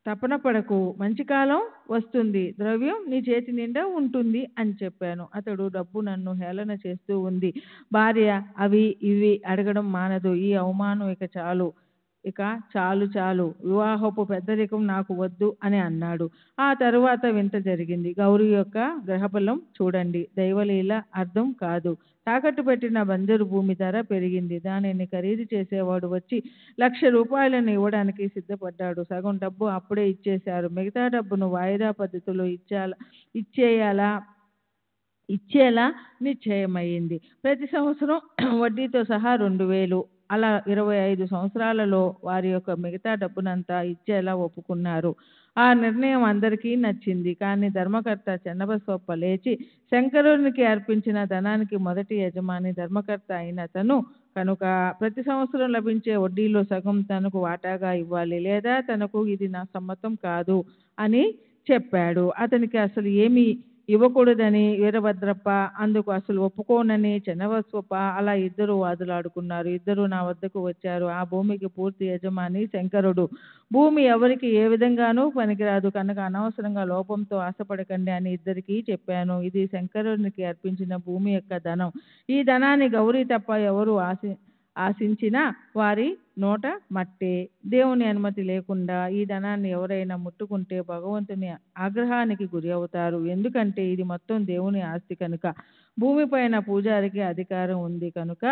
తపన పడకు. మంచి కాలం వస్తుంది. ద్రవ్యం నీ చేతి నిండా ఉంటుంది అని చెప్పాను. అతడు డబ్బు నన్ను హేళన చేస్తూ ఉంది. భార్య అవి ఇవి అడగడం మానదు. ఈ అవమానం ఇక చాలు వివాహపు పెద్దరికం నాకు వద్దు అని అన్నాడు. ఆ తరువాత వింత జరిగింది. గౌరీ యొక్క గ్రహబలం చూడండి. దైవలీల అర్థం కాదు. తాకట్టు పెట్టిన బంజరు భూమి ధర పెరిగింది. దానిని ఖరీదు చేసేవాడు వచ్చి 1,00,000 రూపాయలను ఇవ్వడానికి సిద్ధపడ్డాడు. సగం డబ్బు అప్పుడే ఇచ్చేశారు. మిగతా డబ్బును వాయిదా పద్ధతిలో ఇచ్చేలా నిశ్చయమైంది. ప్రతి సంవత్సరం వడ్డీతో సహా 2,000. అలా 25 సంవత్సరాలలో వారి యొక్క మిగతా డబ్బునంతా ఇచ్చేలా ఒప్పుకున్నారు. ఆ నిర్ణయం అందరికీ నచ్చింది. కానీ ధర్మకర్త చెన్నబసవప్ప లేచి శంకరునికి అర్పించిన ధనానికి మొదటి యజమాని ధర్మకర్త అయిన తను కనుక ప్రతి సంవత్సరం లభించే వడ్డీలో సగం తనకు వాటాగా ఇవ్వాలి, లేదా తనకు ఇది నా సమ్మతం కాదు అని చెప్పాడు. అతనికి అసలు ఏమీ ఇవ్వకూడదని వీరభద్రప్ప, అందుకు అసలు ఒప్పుకోనని చెన్నబసవప్ప, అలా ఇద్దరు వాదులాడుకున్నారు. ఇద్దరు నా వద్దకు వచ్చారు. ఆ భూమికి పూర్తి యజమాని శంకరుడు. భూమి ఎవరికి ఏ విధంగానూ పనికిరాదు కనుక అనవసరంగా లోపంతో ఆశపడకండి అని ఇద్దరికీ చెప్పాను. ఇది శంకరునికి అర్పించిన భూమి యొక్క ధనం. ఈ ధనాన్ని గౌరీ తప్ప ఎవరు ఆశించిన వారి నోట మట్టే. దేవుని అనుమతి లేకుండా ఈ ధనాన్ని ఎవరైనా ముట్టుకుంటే భగవంతుని ఆగ్రహానికి గురి అవుతారు. ఎందుకంటే ఇది మొత్తం దేవుని ఆస్తి కనుక. భూమిపైన పూజారికి అధికారం ఉంది కనుక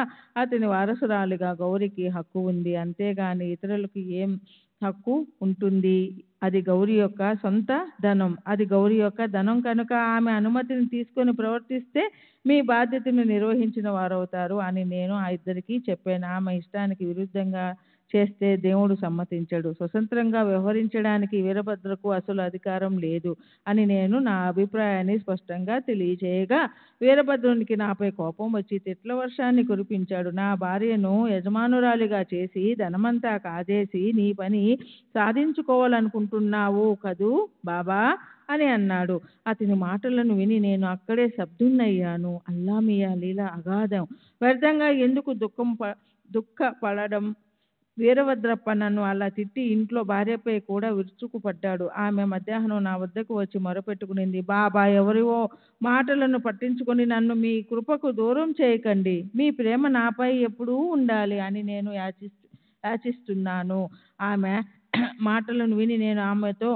అతని వారసురాలిగా గౌరికి హక్కు ఉంది. అంతేగాని ఇతరులకు ఏం హక్కు ఉంటుంది? అది గౌరి యొక్క సొంత ధనం. అది గౌరి యొక్క ధనం కనుక ఆమె అనుమతిని తీసుకొని ప్రవర్తిస్తే మీ బాధ్యతను నిర్వహించిన వారవుతారు అని నేను ఆ ఇద్దరికీ చెప్పాను. ఆమె ఇష్టానికి విరుద్ధంగా చేస్తే దేవుడు సమ్మతించడు. స్వతంత్రంగా వ్యవహరించడానికి వీరభద్రకు అసలు అధికారం లేదు అని నేను నా అభిప్రాయాన్ని స్పష్టంగా తెలియజేయగా వీరభద్రునికి నాపై కోపం వచ్చి తిట్ల వర్షాన్ని కురిపించాడు. నా భార్యను యజమానురాలిగా చేసి ధనమంతా కాజేసి నీ పని సాధించుకోవాలనుకుంటున్నావు కదూ బాబా అని అన్నాడు. అతని మాటలను విని నేను అక్కడే స్తబ్దున్నయ్యాను. అల్లా మియా లీల అగాధం. వ్యర్థంగా ఎందుకు దుఃఖపడడం? వీరభద్రప్ప నన్ను అలా తిట్టి ఇంట్లో భార్యపై కూడా విరుచుకుపడ్డాడు. ఆమె మధ్యాహ్నం నా వద్దకు వచ్చి మొరపెట్టుకునింది. బాబా, ఎవరివో మాటలను పట్టించుకొని నన్ను మీ కృపకు దూరం చేయకండి. మీ ప్రేమ నాపై ఎప్పుడూ ఉండాలి అని నేను యాచిస్తున్నాను. ఆమె మాటలను విని నేను ఆమెతో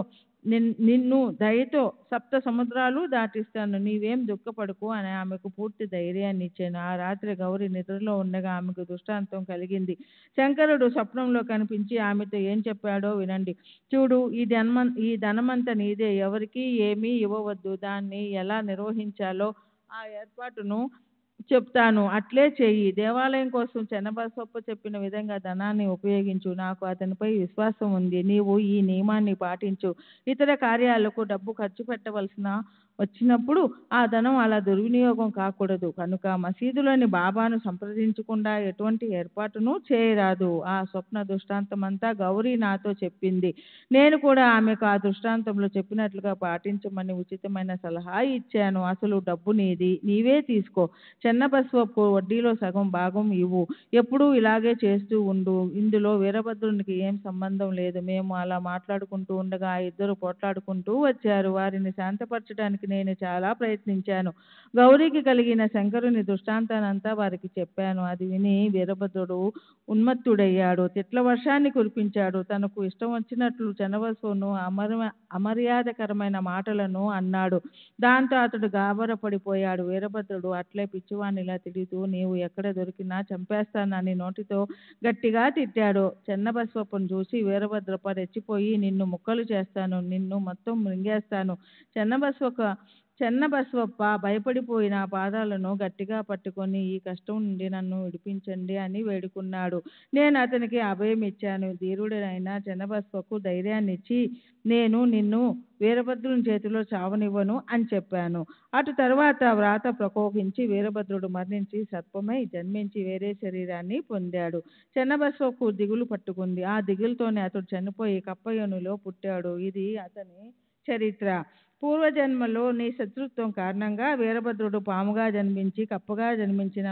నిన్ను దయతో 7 సముద్రాలు దాటిస్తాను, నీవేం దుఃఖపడకు అని ఆమెకు పూర్తి ధైర్యాన్ని ఇచ్చాను. ఆ రాత్రి గౌరి నిద్రలో ఉండగా ఆమెకు దృష్టాంతం కలిగింది. శంకరుడు స్వప్నంలో కనిపించి ఆమెతో ఏం చెప్పాడో వినండి. చూడు, ఈ ధనమంతా నీదే. ఎవరికి ఏమీ ఇవ్వవద్దు. దాన్ని ఎలా నిర్వహించాలో ఆ ఏర్పాటును చెప్తాను, అట్లే చెయ్యి. దేవాలయం కోసం చెన్నబసవప్ప చెప్పిన విధంగా ధనాన్ని ఉపయోగించు. నాకు అతనిపై విశ్వాసం ఉంది. నీవు ఈ నియమాన్ని పాటించు. ఇతర కార్యాలకు డబ్బు ఖర్చు పెట్టవలసిన వచ్చినప్పుడు ఆ ధనం అలా దుర్వినియోగం కాకూడదు కనుక మసీదులోని బాబాను సంప్రదించకుండా ఎటువంటి ఏర్పాటును చేయరాదు. ఆ స్వప్న దృష్టాంతమంతా గౌరీ నాతో చెప్పింది. నేను కూడా ఆమెకు ఆ దృష్టాంతంలో చెప్పినట్లుగా పాటించమని ఉచితమైన సలహా ఇచ్చాను. అసలు డబ్బు నీది, నీవే తీసుకో. చెన్నబసవప్ప వడ్డీలో సగం భాగం ఇవ్వు. ఎప్పుడూ ఇలాగే చేస్తూ ఉండు. ఇందులో వీరభద్రునికి ఏం సంబంధం లేదు. మేము అలా మాట్లాడుకుంటూ ఉండగా ఆ ఇద్దరు పోట్లాడుకుంటూ వచ్చారు. వారిని శాంతపరచడానికి నేను చాలా ప్రయత్నించాను. గౌరికి కలిగిన శంకరుని దృష్టాంతానంతా వారికి చెప్పాను. అది విని వీరభద్రుడు ఉన్మత్తుడయ్యాడు. తిట్ల వర్షాన్ని కురిపించాడు. తనకు ఇష్టం వచ్చినట్లు చెన్నబసవను అమర్యాదకరమైన మాటలను అన్నాడు. దాంతో అతడు గాబరపడిపోయాడు. వీరభద్రుడు అట్లే పిచ్చివానిలా తిడుతూ నీవు ఎక్కడ దొరికినా చంపేస్తానని నోటితో గట్టిగా తిట్టాడు. చెన్నబసవప్పను చూసి వీరభద్రప్ప రెచ్చిపోయి నిన్ను ముక్కలు చేస్తాను, నిన్ను మొత్తం మృంగేస్తాను. చెన్నబసవప్ప భయపడిపోయిన పాదాలను గట్టిగా పట్టుకొని ఈ కష్టం నుండి నన్ను విడిపించండి అని వేడుకున్నాడు. నేను అతనికి అభయం ఇచ్చాను. ధీరుడైన చెన్నబసవకు ధైర్యాన్ని ఇచ్చి నేను నిన్ను వీరభద్రుని చేతిలో చావనివ్వను అని చెప్పాను. అటు తర్వాత వ్రాత ప్రకోపించి వీరభద్రుడు మరణించి సర్పమై జన్మించి వేరే శరీరాన్ని పొందాడు. చెన్నబసవకు దిగులు పట్టుకుంది. ఆ దిగులుతోనే అతడు చనిపోయి కప్పయోనిలో పుట్టాడు. ఇది అతని చరిత్ర. పూర్వజన్మలో నీ శత్రుత్వం కారణంగా వీరభద్రుడు పాముగా జన్మించి కప్పగా జన్మించిన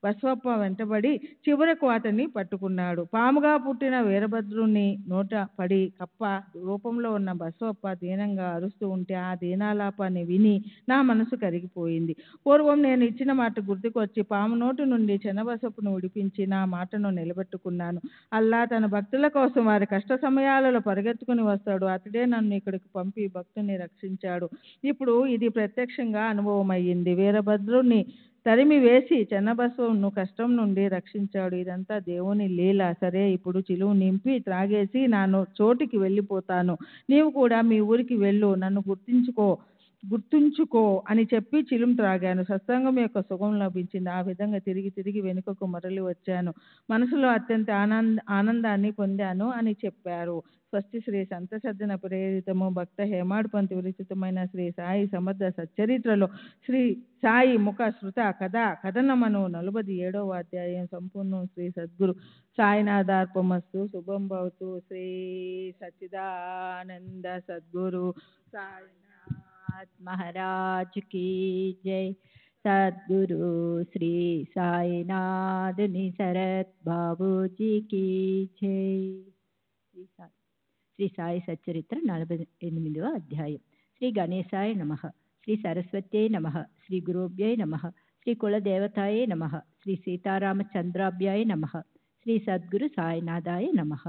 బసవప్ప వెంటబడి చివరకు అతన్ని పట్టుకున్నాడు. పాముగా పుట్టిన వీరభద్రుని నోట పడి కప్ప రూపంలో ఉన్న బసవప్ప దీనంగా అరుస్తూ ఉంటే ఆ దీనాలాపాన్ని విని నా మనసు కరిగిపోయింది. పూర్వం నేను ఇచ్చిన మాట గుర్తుకొచ్చి పాము నోటి నుండి చెన్నబసవప్పును విడిపించి నా మాటను నిలబెట్టుకున్నాను. అల్లా తన భక్తుల కోసం వారి కష్ట సమయాలలో పరిగెత్తుకుని వస్తాడు. అతడే నన్ను ఇక్కడికి పంపి భక్తుని రక్షించాడు. ఇప్పుడు ఇది ప్రత్యక్షంగా అనుభవం అయ్యింది. వీరభద్రుని తరిమి వేసి చెన్నబసవను కష్టం నుండి రక్షించాడు. ఇదంతా దేవుని లీల. సరే, ఇప్పుడు చిలువు నింపి త్రాగేసి నా చోటికి వెళ్ళిపోతాను. నీవు కూడా మీ ఊరికి వెళ్ళు, నన్ను గుర్తుంచుకో అని చెప్పి చిలుం త్రాగాను. సత్సంగం యొక్క సుఖం లభించింది. ఆ విధంగా తిరిగి తిరిగి వెనుకకు మరలి వచ్చాను. మనసులో అత్యంత ఆనందాన్ని పొందాను అని చెప్పారు. స్వస్తి శ్రీ సంతసర్జన ప్రేరితము భక్త హేమాడు పంతి విరచితమైన శ్రీ సాయి సమర్థ సచ్చరిత్రలో శ్రీ సాయి ముఖ శృత కథనమను 47వ అధ్యాయం సంపూర్ణం. శ్రీ సద్గురు సాయినాథార్పమస్తు. శుభం భవతు. శ్రీ సచ్చిదానంద సద్గురు సాయినాథ్ మహారాజ్ కీ జై. సద్గురు శ్రీ సాయినాథ్ శరత్ బాబూజీ కీ జై. శ్రీ సాయి సచ్చరిత్ర 48వ అధ్యాయం. శ్రీ గణేశాయ నమః. శ్రీ సరస్వత్యై నమః. శ్రీ గురుభ్యై నమః. శ్రీ కులదేవతాయే నమః. శ్రీ సీతారామచంద్రాభ్యాయ నమః. శ్రీ సద్గురు సాయినాథాయ నమః.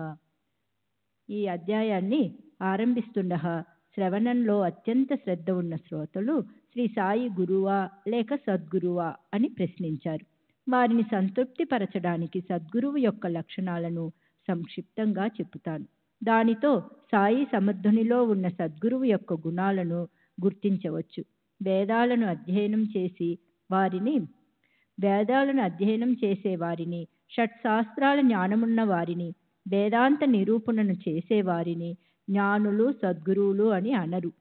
ఈ అధ్యాయాన్ని ఆరంభిస్తుండగా శ్రవణంలో అత్యంత శ్రద్ధ ఉన్న శ్రోతలు శ్రీ సాయి గురువా లేక సద్గురువా అని ప్రశ్నించారు. వారిని సంతృప్తిపరచడానికి సద్గురువు యొక్క లక్షణాలను సంక్షిప్తంగా చెబుతాను. దానితో సాయి సమర్థునిలో ఉన్న సద్గురువు యొక్క గుణాలను గుర్తించవచ్చు. వేదాలను అధ్యయనం చేసే వారిని, షట్శాస్త్రాల జ్ఞానమున్న వారిని, వేదాంత నిరూపణను చేసేవారిని జ్ఞానులు సద్గురువులు అని అనరు.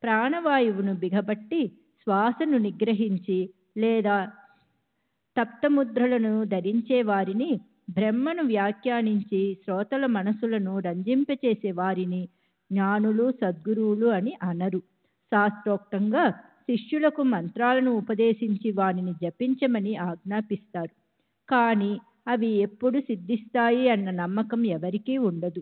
ప్రాణవాయువును బిగబట్టి శ్వాసను నిగ్రహించి లేదా తప్తముద్రలను ధరించే వారిని, బ్రహ్మను వ్యాఖ్యానించి శ్రోతల మనసులను రంజింపచేసే వారిని జ్ఞానులు సద్గురువులు అని అనరు. శాస్త్రోక్తంగా శిష్యులకు మంత్రాలను ఉపదేశించి వారిని జపించమని ఆజ్ఞాపిస్తారు. కానీ అవి ఎప్పుడు సిద్ధిస్తాయి అన్న నమ్మకం ఎవరికీ ఉండదు.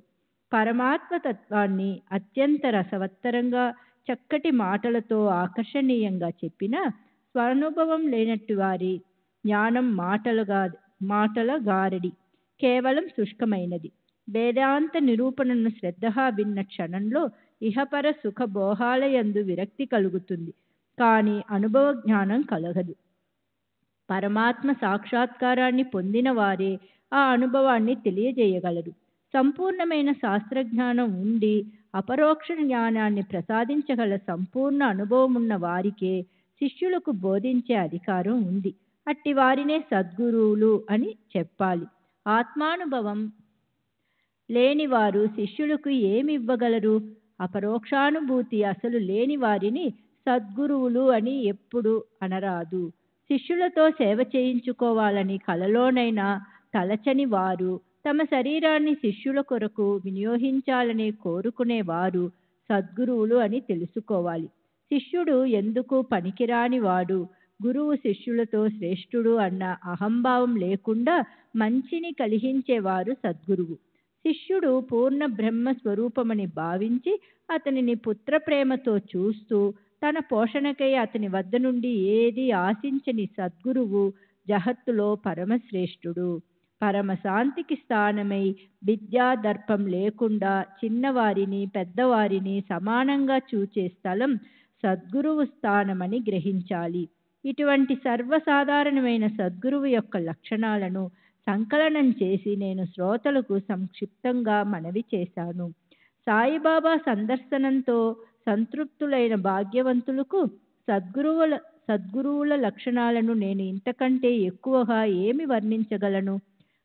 పరమాత్మ తత్వాన్ని అత్యంత రసవత్తరంగా చక్కటి మాటలతో ఆకర్షణీయంగా చెప్పిన స్వానుభవం లేనట్టు వారి జ్ఞానం మాటల గారడి, కేవలం శుష్కమైనది. వేదాంత నిరూపణను శ్రద్ధగా విన్న క్షణంలో ఇహపర సుఖ భోగాలయందు విరక్తి కలుగుతుంది. కానీ అనుభవ జ్ఞానం కలగదు. పరమాత్మ సాక్షాత్కారాన్ని పొందిన వారే ఆ అనుభవాన్ని తెలియజేయగలరు. సంపూర్ణమైన శాస్త్రజ్ఞానం ఉండి అపరోక్ష జ్ఞానాన్ని ప్రసాదించగల సంపూర్ణ అనుభవమున్న వారికే శిష్యులకు బోధించే అధికారం ఉంది. అట్టి వారినే సద్గురువులు అని చెప్పాలి. ఆత్మానుభవం లేనివారు శిష్యులకు ఏమి ఇవ్వగలరు? అపరోక్షానుభూతి అసలు లేని వారిని సద్గురువులు అని ఎప్పుడు అనరాదు. శిష్యులతో సేవ చేయించుకోవాలని కలలోనైనా తలచని వారు, తమ శరీరాన్ని శిష్యుల కొరకు వినియోగించాలని కోరుకునేవారు సద్గురువులు అని తెలుసుకోవాలి. శిష్యుడు ఎందుకు పనికిరాని వాడు, గురువు శిష్యులతో శ్రేష్ఠుడు అన్న అహంభావం లేకుండా మంచిని కలిగించేవారు సద్గురువు. శిష్యుడు పూర్ణ బ్రహ్మ స్వరూపమని భావించి అతనిని పుత్ర ప్రేమతో చూస్తూ తన పోషణకై అతని వద్ద నుండి ఏది ఆశించని సద్గురువు జగత్తులో పరమశ్రేష్ఠుడు. పరమశాంతికి స్థానమై విద్యా దర్పం లేకుండా చిన్నవారిని పెద్దవారిని సమానంగా చూచే స్థలం సద్గురువు స్థానమని గ్రహించాలి. ఇటువంటి సర్వసాధారణమైన సద్గురువు యొక్క లక్షణాలను సంకలనం చేసి నేను శ్రోతలకు సంక్షిప్తంగా మనవి చేశాను. సాయిబాబా సందర్శనంతో సంతృప్తులైన భాగ్యవంతులకు సద్గురువుల లక్షణాలను నేను ఇంతకంటే ఎక్కువగా ఏమి వర్ణించగలను?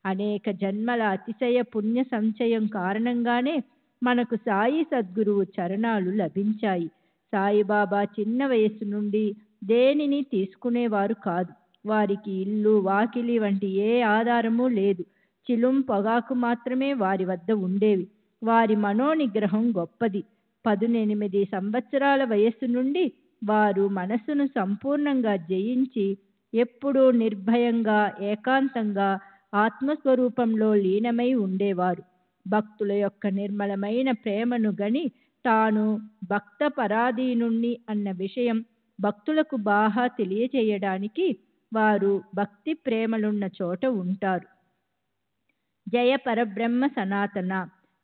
అనేక జన్మల అతిశయ పుణ్య సంచయం కారణంగానే మనకు సాయి సద్గురువు చరణాలు లభించాయి. సాయిబాబా చిన్న వయస్సు నుండి దేనిని తీసుకునేవారు కాదు. వారికి ఇల్లు వాకిలి వంటి ఏ ఆధారము లేదు. చిలుం పొగాకు మాత్రమే వారి వద్ద ఉండేవి. వారి మనోనిగ్రహం గొప్పది. 18 సంవత్సరాల వయస్సు నుండి వారు మనస్సును సంపూర్ణంగా జయించి ఎప్పుడూ నిర్భయంగా ఏకాంతంగా ఆత్మస్వరూపంలో లీనమై ఉండేవారు. భక్తుల యొక్క నిర్మలమైన ప్రేమను గని తాను భక్త పరాధీనుణ్ణి అన్న విషయం భక్తులకు బాగా తెలియచేయడానికి వారు భక్తి ప్రేమలున్న చోట ఉంటారు. జయ పరబ్రహ్మ సనాతన,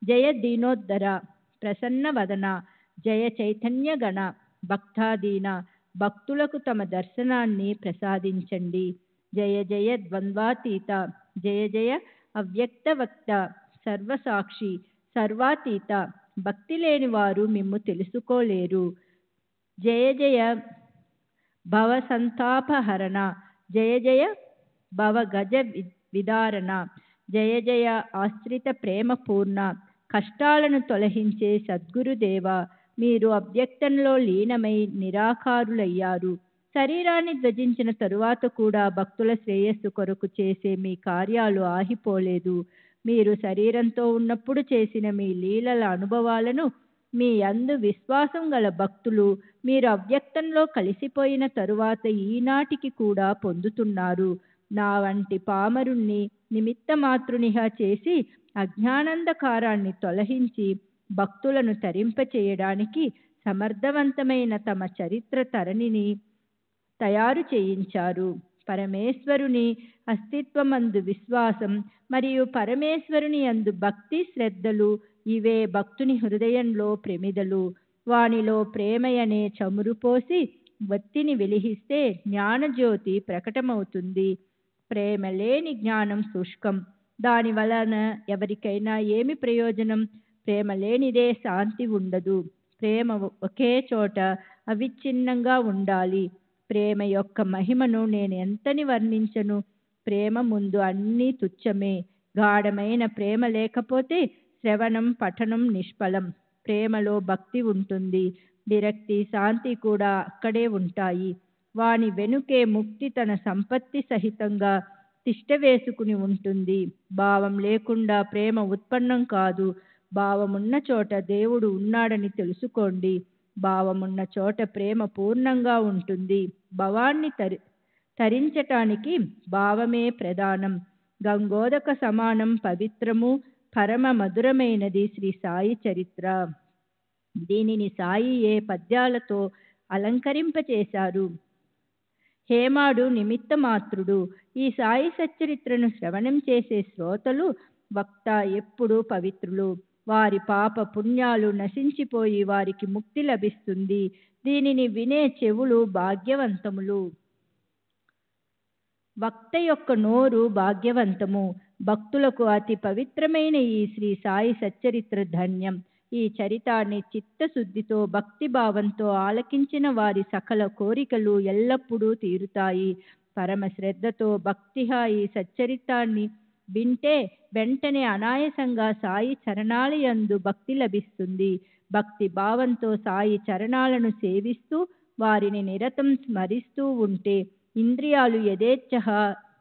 జయ దీనోద్ధర ప్రసన్న వదన, జయ చైతన్య గణ భక్తాదీన, భక్తులకు తమ దర్శనాన్ని ప్రసాదించండి. జయ జయ ద్వంద్వాతీత, జయ జయ అవ్యక్త వక్త, సర్వసాక్షి సర్వాతీత, భక్తి లేని వారు మిమ్ము తెలుసుకోలేరు. జయ జయ భవ సంతాపహరణ, జయ జయ భవ గజ విదారణ, జయ జయ ఆశ్రిత ప్రేమ పూర్ణ, కష్టాలను తొలగించే సద్గురుదేవ, మీరు అవ్యక్తంలో లీనమై నిరాకారులయ్యారు. శరీరాన్ని త్యజించిన తరువాత కూడా భక్తుల శ్రేయస్సు కొరకు చేసే మీ కార్యాలు ఆగిపోలేదు. మీరు శరీరంతో ఉన్నప్పుడు చేసిన మీ లీలల అనుభవాలను మీ యందు విశ్వాసం గల భక్తులు మీరు అవ్యక్తంలో కలిసిపోయిన తరువాత ఈనాటికి కూడా పొందుతున్నారు. నా వంటి పామరుణ్ణి నిమిత్త మాతృనిగా చేసి అజ్ఞానంధకారాన్ని తొలగించి భక్తులను తరింపచేయడానికి సమర్థవంతమైన తమ చరిత్ర తరణిని తయారు చేయించారు. పరమేశ్వరుని అస్తిత్వమందు విశ్వాసం మరియు పరమేశ్వరుని యందు భక్తి శ్రద్ధలు ఇవే భక్తుని హృదయంలో ప్రమిదలు. వానిలో ప్రేమయనే చమురు పోసి వత్తిని వెలిగిస్తే జ్ఞానజ్యోతి ప్రకటమవుతుంది. ప్రేమ లేని జ్ఞానం శుష్కం. దాని వలన ఎవరికైనా ఏమి ప్రయోజనం? ప్రేమ లేనిదే శాంతి ఉండదు. ప్రేమ ఒకే చోట అవిచ్ఛిన్నంగా ఉండాలి. ప్రేమ యొక్క మహిమను నేను ఎంతని వర్ణించను? ప్రేమ ముందు అన్నీ తుచ్చమే. గాఢమైన ప్రేమ లేకపోతే శ్రవణం పఠనం నిష్ఫలం. ప్రేమలో భక్తి ఉంటుంది. విరక్తి శాంతి కూడా అక్కడే ఉంటాయి. వాని వెనుకే ముక్తి తన సంపత్తి సహితంగా తిష్ట వేసుకుని ఉంటుంది. భావం లేకుండా ప్రేమ ఉత్పన్నం కాదు. భావమున్న చోట దేవుడు ఉన్నాడని తెలుసుకోండి. భావమున్న చోట ప్రేమ పూర్ణంగా ఉంటుంది. భవాన్ని తరించటానికి భావమే ప్రధానం. గంగోదక సమానం పవిత్రము పరమ మధురమైనది శ్రీ సాయి చరిత్ర. దీనిని సాయి ఏ పద్యాలతో అలంకరింపచేశారు. హేమాడు నిమిత్త మాత్రుడు. ఈ సాయి సచ్చరిత్రను శ్రవణం చేసే శ్రోతలు వక్త ఎప్పుడూ పవిత్రులు. వారి పాప పుణ్యాలు నశించిపోయి వారికి ముక్తి లభిస్తుంది. దీనిని వినే చెవులు భాగ్యవంతములు. వక్త యొక్క నోరు భాగ్యవంతము. భక్తులకు అతి పవిత్రమైన ఈ శ్రీ సాయి సచ్చరిత్ర ధన్యం. ఈ చరితాన్ని చిత్తశుద్ధితో భక్తిభావంతో ఆలకించిన వారి సకల కోరికలు ఎల్లప్పుడూ తీరుతాయి. పరమ శ్రద్ధతో భక్తిగా ఈ సచ్చరితాన్ని వింటే వెంటనే అనాయాసంగా సాయి చరణాలయందు భక్తి లభిస్తుంది. భక్తి భావంతో సాయి చరణాలను సేవిస్తూ వారిని నిరతం స్మరిస్తూ ఉంటే ఇంద్రియాలు యథేచ్ఛగా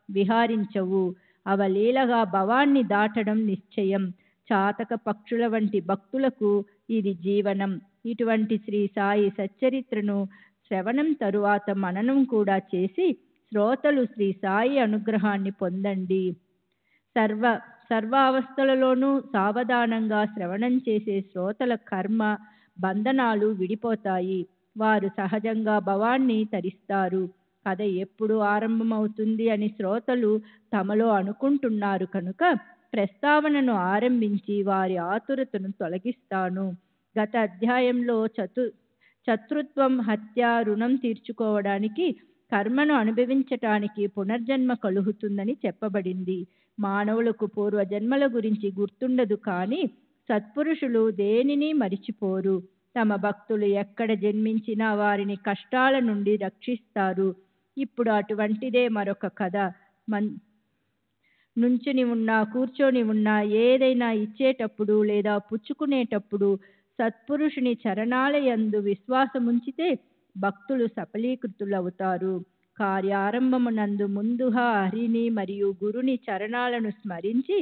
విహారించవు. అవలీలగా భవాన్ని దాటడం నిశ్చయం. చాతక పక్షుల వంటి భక్తులకు ఇది జీవనం. ఇటువంటి శ్రీ సాయి సచ్చరిత్రను శ్రవణం తరువాత మననం కూడా చేసి శ్రోతలు శ్రీ సాయి అనుగ్రహాన్ని పొందండి. సర్వావస్థలలోనూ సావధానంగా శ్రవణం చేసే శ్రోతల కర్మ బంధనాలు విడిపోతాయి. వారు సహజంగా భవాన్ని తరిస్తారు. కథ ఎప్పుడు ఆరంభమవుతుంది అని శ్రోతలు తమలో అనుకుంటున్నారు కనుక ప్రస్తావనను ఆరంభించి వారి ఆతురతను తొలగిస్తాను. గత అధ్యాయంలో శత్రుత్వం, హత్య, రుణం తీర్చుకోవడానికి, కర్మను అనుభవించటానికి పునర్జన్మ కలుగుతుందని చెప్పబడింది. మానవులకు పూర్వజన్మల గురించి గుర్తుండదు, కానీ సత్పురుషులు దేనిని మరిచిపోరు. తమ భక్తులు ఎక్కడ జన్మించినా వారిని కష్టాల నుండి రక్షిస్తారు. ఇప్పుడు అటువంటిదే మరొక కథ. నుంచుని ఉన్నా కూర్చొని ఉన్నా ఏదైనా ఇచ్చేటప్పుడు లేదా పుచ్చుకునేటప్పుడు సత్పురుషుని చరణాలయందు విశ్వాసముంచితే భక్తులు సఫలీకృతులవుతారు. కార్యారంభమునందు ముందుగా హరిని మరియు గురుని చరణాలను స్మరించి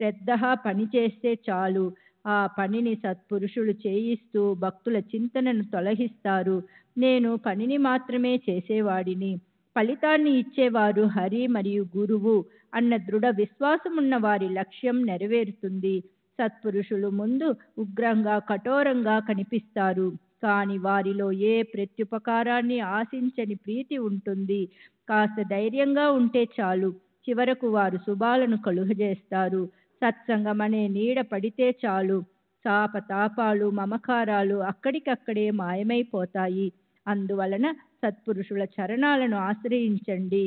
శ్రద్ధగా పనిచేస్తే చాలు. ఆ పనిని సత్పురుషులు చేయిస్తూ భక్తుల చింతనను తొలగిస్తారు. నేను పనిని మాత్రమే చేసేవాడిని, ఫలితాన్ని ఇచ్చేవారు హరి మరియు గురువు అన్న దృఢ విశ్వాసమున్న వారి లక్ష్యం నెరవేరుతుంది. సత్పురుషులు ముందు ఉగ్రంగా కఠోరంగా కనిపిస్తారు, కానీ వారిలో ఏ ప్రత్యుపకారాన్ని ఆశించని ప్రీతి ఉంటుంది. కాస్త ధైర్యంగా ఉంటే చాలు, చివరకు వారు శుభాలను కలుగజేస్తారు. సత్సంగం అనే నీడ పడితే చాలు, తాపాలు మమకారాలు అక్కడికక్కడే మాయమైపోతాయి. అందువలన సత్పురుషుల చరణాలను ఆశ్రయించండి.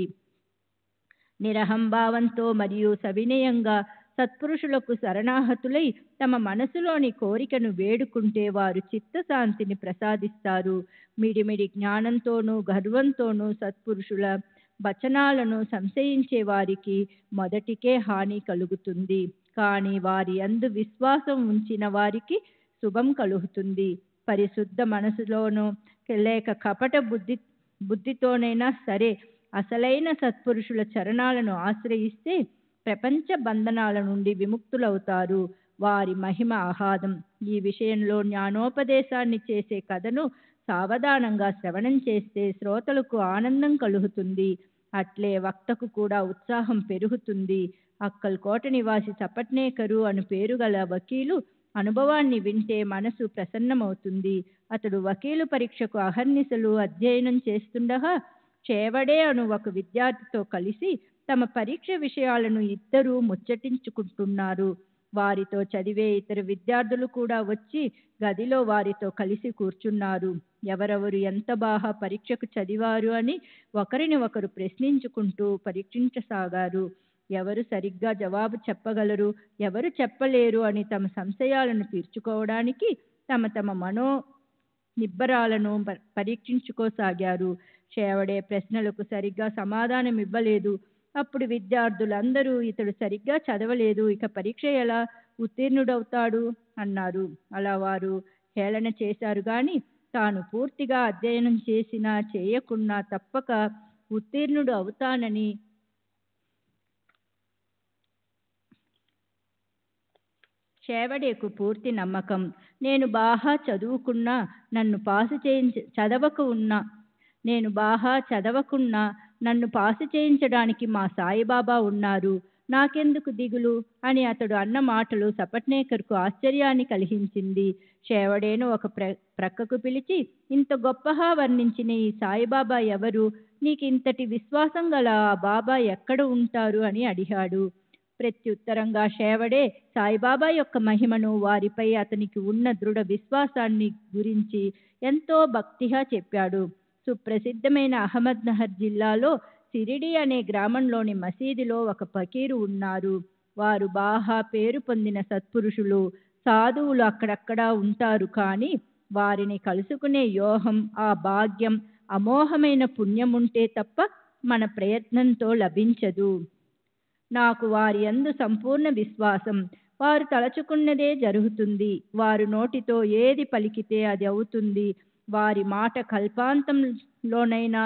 నిరహంభావంతో మరియు సవినయంగా సత్పురుషులకు శరణాహతులై తమ మనసులోని కోరికను వేడుకుంటే వారు చిత్తశాంతిని ప్రసాదిస్తారు. మిడిమిడి జ్ఞానంతోనూ గర్వంతోనూ సత్పురుషుల వచనాలను సంశయించే వారికి మొదటికే హాని కలుగుతుంది, కానీ వారి యందు విశ్వాసం ఉంచిన వారికి శుభం కలుగుతుంది. పరిశుద్ధ మనసులోనూ లేక కపట బుద్ధితోనైనా సరే అసలైన సత్పురుషుల చరణాలను ఆశ్రయిస్తే ప్రపంచ బంధనాల నుండి విముక్తులవుతారు. వారి మహిమ అగాధం. ఈ విషయంలో జ్ఞానోపదేశాన్ని చేసే కథను సావధానంగా శ్రవణం చేస్తే శ్రోతలకు ఆనందం కలుగుతుంది, అట్లే వక్తకు కూడా ఉత్సాహం పెరుగుతుంది. అక్కల్కోట నివాసి సపట్నేకరు అను పేరు గల వకీలు అనుభవాన్ని వింటే మనసు ప్రసన్నమవుతుంది. అతడు వకీలు పరీక్షకు అహర్నిశలు అధ్యయనం చేస్తుండగా చేవడే అను ఒక విద్యార్థితో కలిసి తమ పరీక్ష విషయాలను ఇద్దరూ ముచ్చటించుకుంటున్నారు. వారితో చదివే ఇతర విద్యార్థులు కూడా వచ్చి గదిలో వారితో కలిసి కూర్చున్నారు. ఎవరెవరు ఎంత బాగా పరీక్షకు చదివారు అని ఒకరిని ఒకరు ప్రశ్నించుకుంటూ పరీక్షించసాగారు. ఎవరు సరిగ్గా జవాబు చెప్పగలరు, ఎవరు చెప్పలేరు అని తమ సంశయాలను తీర్చుకోవడానికి తమ తమ మనో నిబ్బరాలను పరీక్షించుకోసాగారు. చేవడే ప్రశ్నలకు సరిగ్గా సమాధానం ఇవ్వలేదు. అప్పుడు విద్యార్థులందరూ ఇతడు సరిగ్గా చదవలేదు, ఇక పరీక్ష ఎలా ఉత్తీర్ణుడవుతాడు అన్నారు. అలా వారు హేళన చేశారు గాని తాను పూర్తిగా అధ్యయనం చేసినా చేయకున్నా తప్పక ఉత్తీర్ణుడు అవుతానని చేవడేకు పూర్తి నమ్మకం. నేను బాగా చదువుకున్నా నన్ను పాసు చేయించడానికి మా సాయిబాబా ఉన్నారు, నాకెందుకు దిగులు అని అతడు అన్న మాటలు సపట్నేకర్కు ఆశ్చర్యాన్ని కలిగించింది. చేవడేను ఒక ప్రక్కకు పిలిచి, ఇంత గొప్పగా వర్ణించిన ఈ సాయిబాబా ఎవరు, నీకు ఇంతటి విశ్వాసం గల ఆ బాబా ఎక్కడ ఉంటారు అని అడిగాడు. ప్రత్యుత్తరంగా చేవడే సాయిబాబా యొక్క మహిమను, వారిపై అతనికి ఉన్న దృఢ విశ్వాసాన్ని గురించి ఎంతో భక్తిగా చెప్పాడు. సుప్రసిద్ధమైన అహ్మద్నగర్ జిల్లాలో సిరిడి అనే గ్రామంలోని మసీదులో ఒక ఫకీరు ఉన్నారు. వారు బాగా పేరు పొందిన సత్పురుషులు. సాధువులు అక్కడక్కడా ఉంటారు, కానీ వారిని కలుసుకునే యోగం, ఆ భాగ్యం అమోఘమైన పుణ్యముంటే తప్ప మన ప్రయత్నంతో లభించదు. నాకు వారి యందు సంపూర్ణ విశ్వాసం. వారు తలచుకున్నదే జరుగుతుంది. వారు నోటితో ఏది పలికితే అది అవుతుంది. వారి మాట కల్పాంతంలోనైనా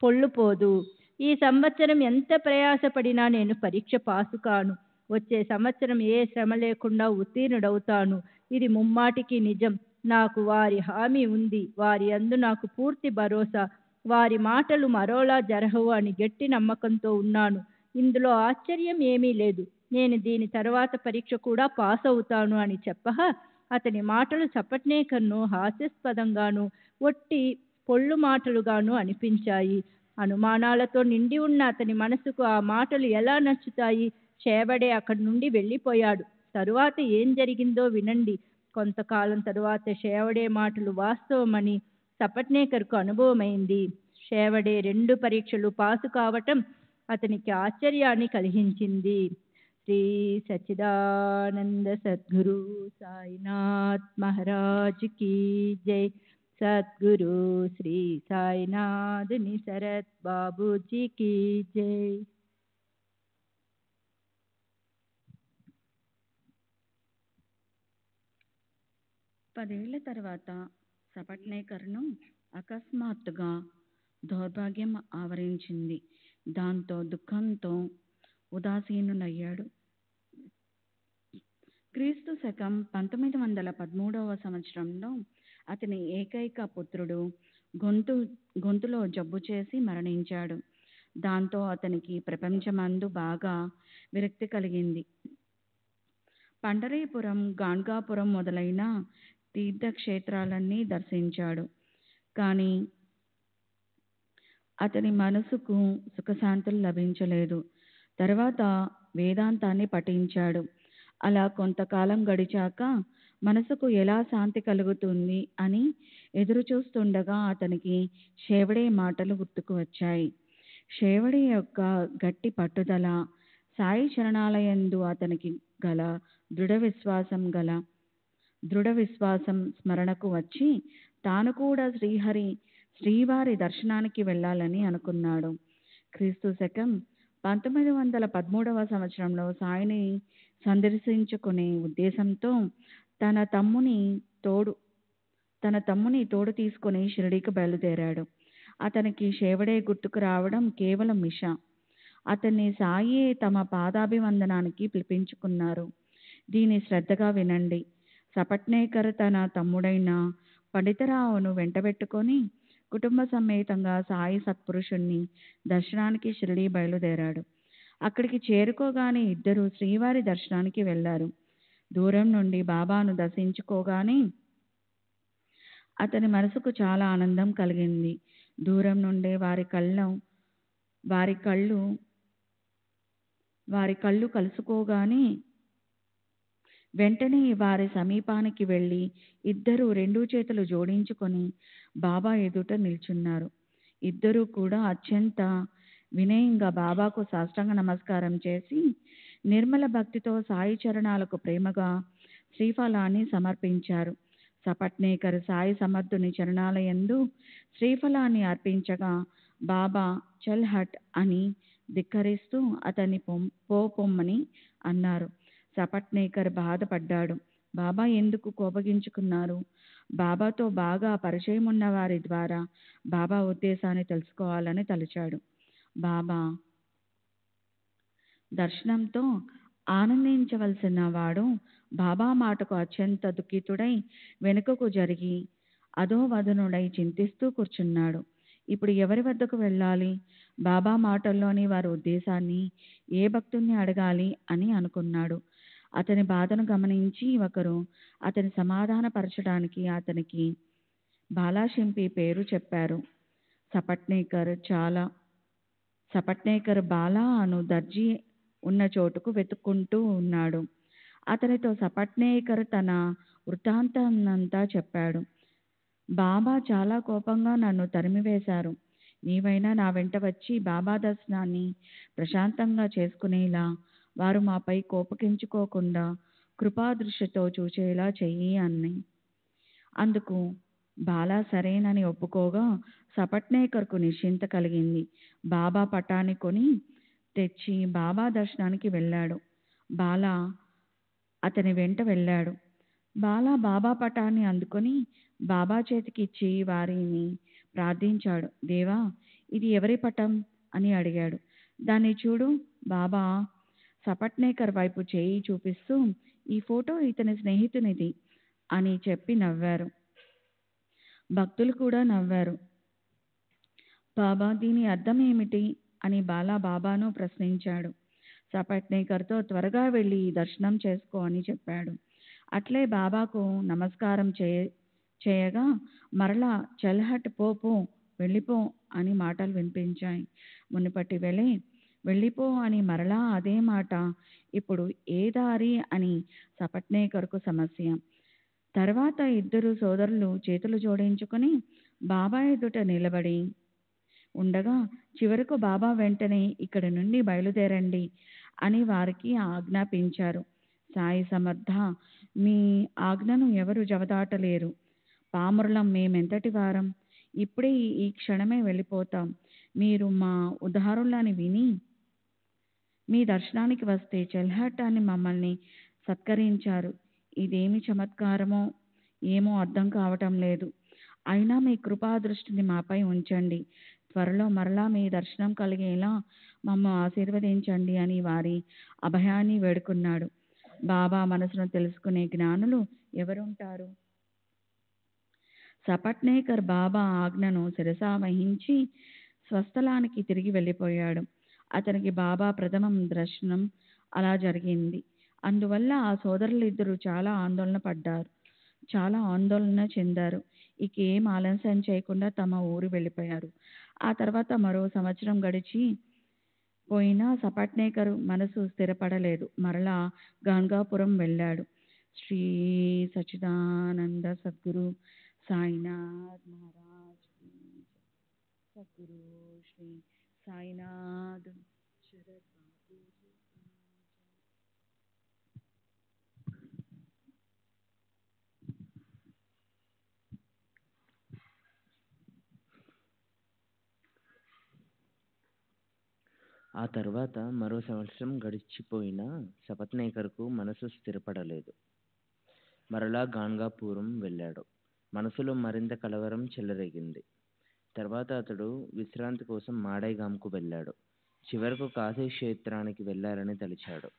పొల్లుపోదు. ఈ సంవత్సరం ఎంత ప్రయాసపడినా నేను పరీక్ష పాసు కాను. వచ్చే సంవత్సరం ఏ శ్రమ లేకుండా ఉత్తీర్ణుడవుతాను. ఇది ముమ్మాటికి నిజం. నాకు వారి హామీ ఉంది. వారి యందు నాకు పూర్తి భరోసా. వారి మాటలు మరోలా జరగవు అని గట్టి నమ్మకంతో ఉన్నాను. ఇందులో ఆశ్చర్యం ఏమీ లేదు. నేను దీని తర్వాత పరీక్ష కూడా పాస్ అవుతాను అని చెప్పగా అతని మాటలు సపట్నేకర్ను హాస్యాస్పదంగాను ఒట్టి పొళ్ళు మాటలుగాను అనిపించాయి. అనుమానాలతో నిండి ఉన్న అతని మనసుకు ఆ మాటలు ఎలా నచ్చుతాయి? చేవడే అక్కడి నుండి వెళ్ళిపోయాడు. తరువాత ఏం జరిగిందో వినండి. కొంతకాలం తరువాత చేవడే మాటలు వాస్తవమని సపట్నేకర్కు అనుభవమైంది. చేవడే 2 పరీక్షలు పాసు కావటం అతనికి ఆశ్చర్యాన్ని కలిగించింది. శ్రీ సచ్చిదానంద సద్గురు సాయినాథ్ మహారాజ్ की जय। सद्गुरु श्री साईनाथ निसरत बाबू जी की जय। పదేళ్ల తర్వాత సపట్నేకర్ను అకస్మాత్తుగా దౌర్భాగ్యం ఆవరించింది. దాంతో దుఃఖంతో ఉదాసీనుడయ్యాడు. క్రీస్తు శకం 1913వ సంవత్సరంలో అతని ఏకైక పుత్రుడు గొంతులో జబ్బు చేసి మరణించాడు. దాంతో అతనికి ప్రపంచమందు బాగా విరక్తి కలిగింది. పండరీపురం, గాణ్గాపురం మొదలైన తీర్థక్షేత్రాలన్నీ దర్శించాడు. కానీ అతని మనసుకు సుఖశాంతులు లభించలేదు. తర్వాత వేదాంతాన్ని పఠించాడు. అలా కొంతకాలం గడిచాక మనసుకు ఎలా శాంతి కలుగుతుంది అని ఎదురు చూస్తుండగా అతనికి షేవడే మాటలు గుర్తుకు వచ్చాయి. షేవడే యొక్క గట్టి పట్టుదల, సాయి చరణాలయందు అతనికి గల దృఢ విశ్వాసం స్మరణకు వచ్చి తాను కూడా శ్రీవారి దర్శనానికి వెళ్ళాలని అనుకున్నాడు. క్రీస్తు శకం 1913వ సంవత్సరంలో సాయిని సందర్శించుకునే ఉద్దేశంతో తన తమ్ముని తోడు తీసుకుని షిరిడీకి బయలుదేరాడు. అతనికి షేవడే గుర్తుకు రావడం కేవలం మిష. అతన్ని సాయి తమ పాదాభివందనానికి పిలిపించుకున్నారు. దీన్ని శ్రద్ధగా వినండి. సపట్నేకర్ తన తమ్ముడైన పండితరావును వెంటబెట్టుకొని కుటుంబ సమేతంగా సాయి సత్పురుషుణ్ణి దర్శనానికి షిరిడీ బయలుదేరాడు. అక్కడికి చేరుకోగానే ఇద్దరు శ్రీవారి దర్శనానికి వెళ్ళారు. దూరం నుండి బాబాను దర్శించుకోగానే అతని మనసుకు చాలా ఆనందం కలిగింది. దూరం నుండే వారి కళ్ళు కలుసుకోగానే వెంటనే వారి సమీపానికి వెళ్ళి ఇద్దరు రెండు చేతులు జోడించుకొని బాబా ఎదుట నిల్చున్నారు. ఇద్దరూ కూడా అత్యంత వినయంగా బాబాకు సాష్టాంగ నమస్కారం చేసి నిర్మల భక్తితో సాయి చరణాలకు ప్రేమగా శ్రీఫలాన్ని సమర్పించారు. సపట్నేకర్ సాయి సమర్థుని చరణాలయందు శ్రీఫలాన్ని అర్పించగా బాబా చల్ హట్ అని ధిక్కరిస్తూ అతన్ని పొమ్మని అన్నారు. సపట్నేకర్ బాధపడ్డాడు. బాబా ఎందుకు కోపగించుకున్నారు? బాబాతో బాగా పరిచయం ఉన్న వారి ద్వారా బాబా ఉద్దేశాన్ని తెలుసుకోవాలని తలచాడు. బాబా దర్శనంతో ఆనందించవలసిన వాడు బాబా మాటకు అత్యంత దుఃఖితుడై వెనుకకు జరిగి అధోవదనుడై చింతిస్తూ కూర్చున్నాడు. ఇప్పుడు ఎవరి వద్దకు వెళ్ళాలి? బాబా మాటల్లోని వారి ఉద్దేశాన్ని ఏ భక్తుణ్ణి అడగాలి అని అనుకున్నాడు. అతని బాధను గమనించి ఒకరు అతని సమాధానపరచడానికి అతనికి బాలాషింపి పేరు చెప్పారు. సపట్నేకర్ బాలా అను దర్జీ ఉన్న చోటుకు వెతుక్కుంటూ ఉన్నాడు. అతనితో సపట్నేకర్ తన వృత్తాంతాన్నంతా చెప్పాడు. బాబా చాలా కోపంగా నన్ను తరిమివేశారు. నీవైనా నా వెంట వచ్చి బాబా దర్శనాన్ని ప్రశాంతంగా చేసుకునేలా, వారు మాపై కోపగించుకోకుండా కృపాదృష్టితో చూచేలా చెయ్యి అని. అందుకు బాలా సరేనని ఒప్పుకోగా సపట్నేకర్కు నిశ్చింత కలిగింది. బాబా పటాన్ని కొని తెచ్చి బాబా దర్శనానికి వెళ్ళాడు. బాలా అతని వెంట వెళ్ళాడు. బాలా బాబా పటాన్ని అందుకొని బాబా చేతికి ఇచ్చి వారిని ప్రార్థించాడు. దేవా, ఇది ఎవరి పటం అని అడిగాడు. దాన్ని చూడు. బాబా సపట్నేకర్ వైపు చేయి చూపిస్తూ ఈ ఫోటో ఇతని స్నేహితునిది అని చెప్పి నవ్వారు. భక్తులు కూడా నవ్వారు. బాబా, దీని అర్థం ఏమిటి అని బాలా బాబాను ప్రశ్నించాడు. సపట్నేకర్తో త్వరగా వెళ్ళి దర్శనం చేసుకో అని చెప్పాడు. అట్లే బాబాకు నమస్కారం చేయగా మరలా చల్హట్ పో వెళ్ళిపో అని మాటలు వినిపించాయి. మునుపటి వెళ్ళిపో అని మరలా అదే మాట. ఇప్పుడు ఏ దారి అని సపట్నేకర్కు సమస్య. తర్వాత ఇద్దరు సోదరులు చేతులు జోడించుకొని బాబా ఎదుట నిలబడి ఉండగా చివరకు బాబా వెంటనే ఇక్కడి నుండి బయలుదేరండి అని వారికి ఆజ్ఞాపించారు. సాయి సమర్థ, మీ ఆజ్ఞను ఎవరు జవదాటలేరు. పామరులం మేమెంతటి వారం, ఇప్పుడే ఈ క్షణమే వెళ్ళిపోతాం. మీరు మా ఉదాహరణని విని మీ దర్శనానికి వస్తే చెల్హట్ అని మమ్మల్ని సత్కరించారు. ఇదేమి చమత్కారమో ఏమో అర్థం కావటం లేదు. అయినా మీ కృపా దృష్టిని మాపై ఉంచండి. త్వరలో మరలా మీ దర్శనం కలిగేలా మమ్మ ఆశీర్వదించండి అని వారి అభయాన్ని వేడుకున్నాడు. బాబా మనసును తెలుసుకునే జ్ఞానులు ఎవరుంటారు? సపట్నేకర్ బాబా ఆజ్ఞను శిరసా వహించి స్వస్థలానికి తిరిగి వెళ్ళిపోయాడు. అతనికి బాబా ప్రథమం దర్శనం అలా జరిగింది. అందువల్ల ఆ సోదరులిద్దరూ చాలా ఆందోళన చెందారు. ఇక ఏం ఆలస్యం చేయకుండా తమ ఊరు వెళ్ళిపోయారు. ఆ తర్వాత మరో సంవత్సరం గడిచి పోయినా సపట్నేకర్ మనసు స్థిరపడలేదు. మరలా గాన్గాపురం వెళ్ళాడు. శ్రీ సచ్చిదానంద సద్గురు సాయినాథ్ మహారాజ్ కీ జై. సద్గురు శ్రీ సాయినాథ్ శరత్ బాబూజీ కీ జై. ఆ తర్వాత మరో సంవత్సరం గడిచిపోయినా సపత్నేకర్కు మనసు స్థిరపడలేదు. మరలా గాన్గాపురం వెళ్ళాడు. మనసులో మరింత కలవరం చెలరేగింది. తర్వాత అతడు విశ్రాంతి కోసం మాడైగామ్కు వెళ్ళాడు. చివరకు కాశీ క్షేత్రానికి వెళ్ళాలని తలిచాడు.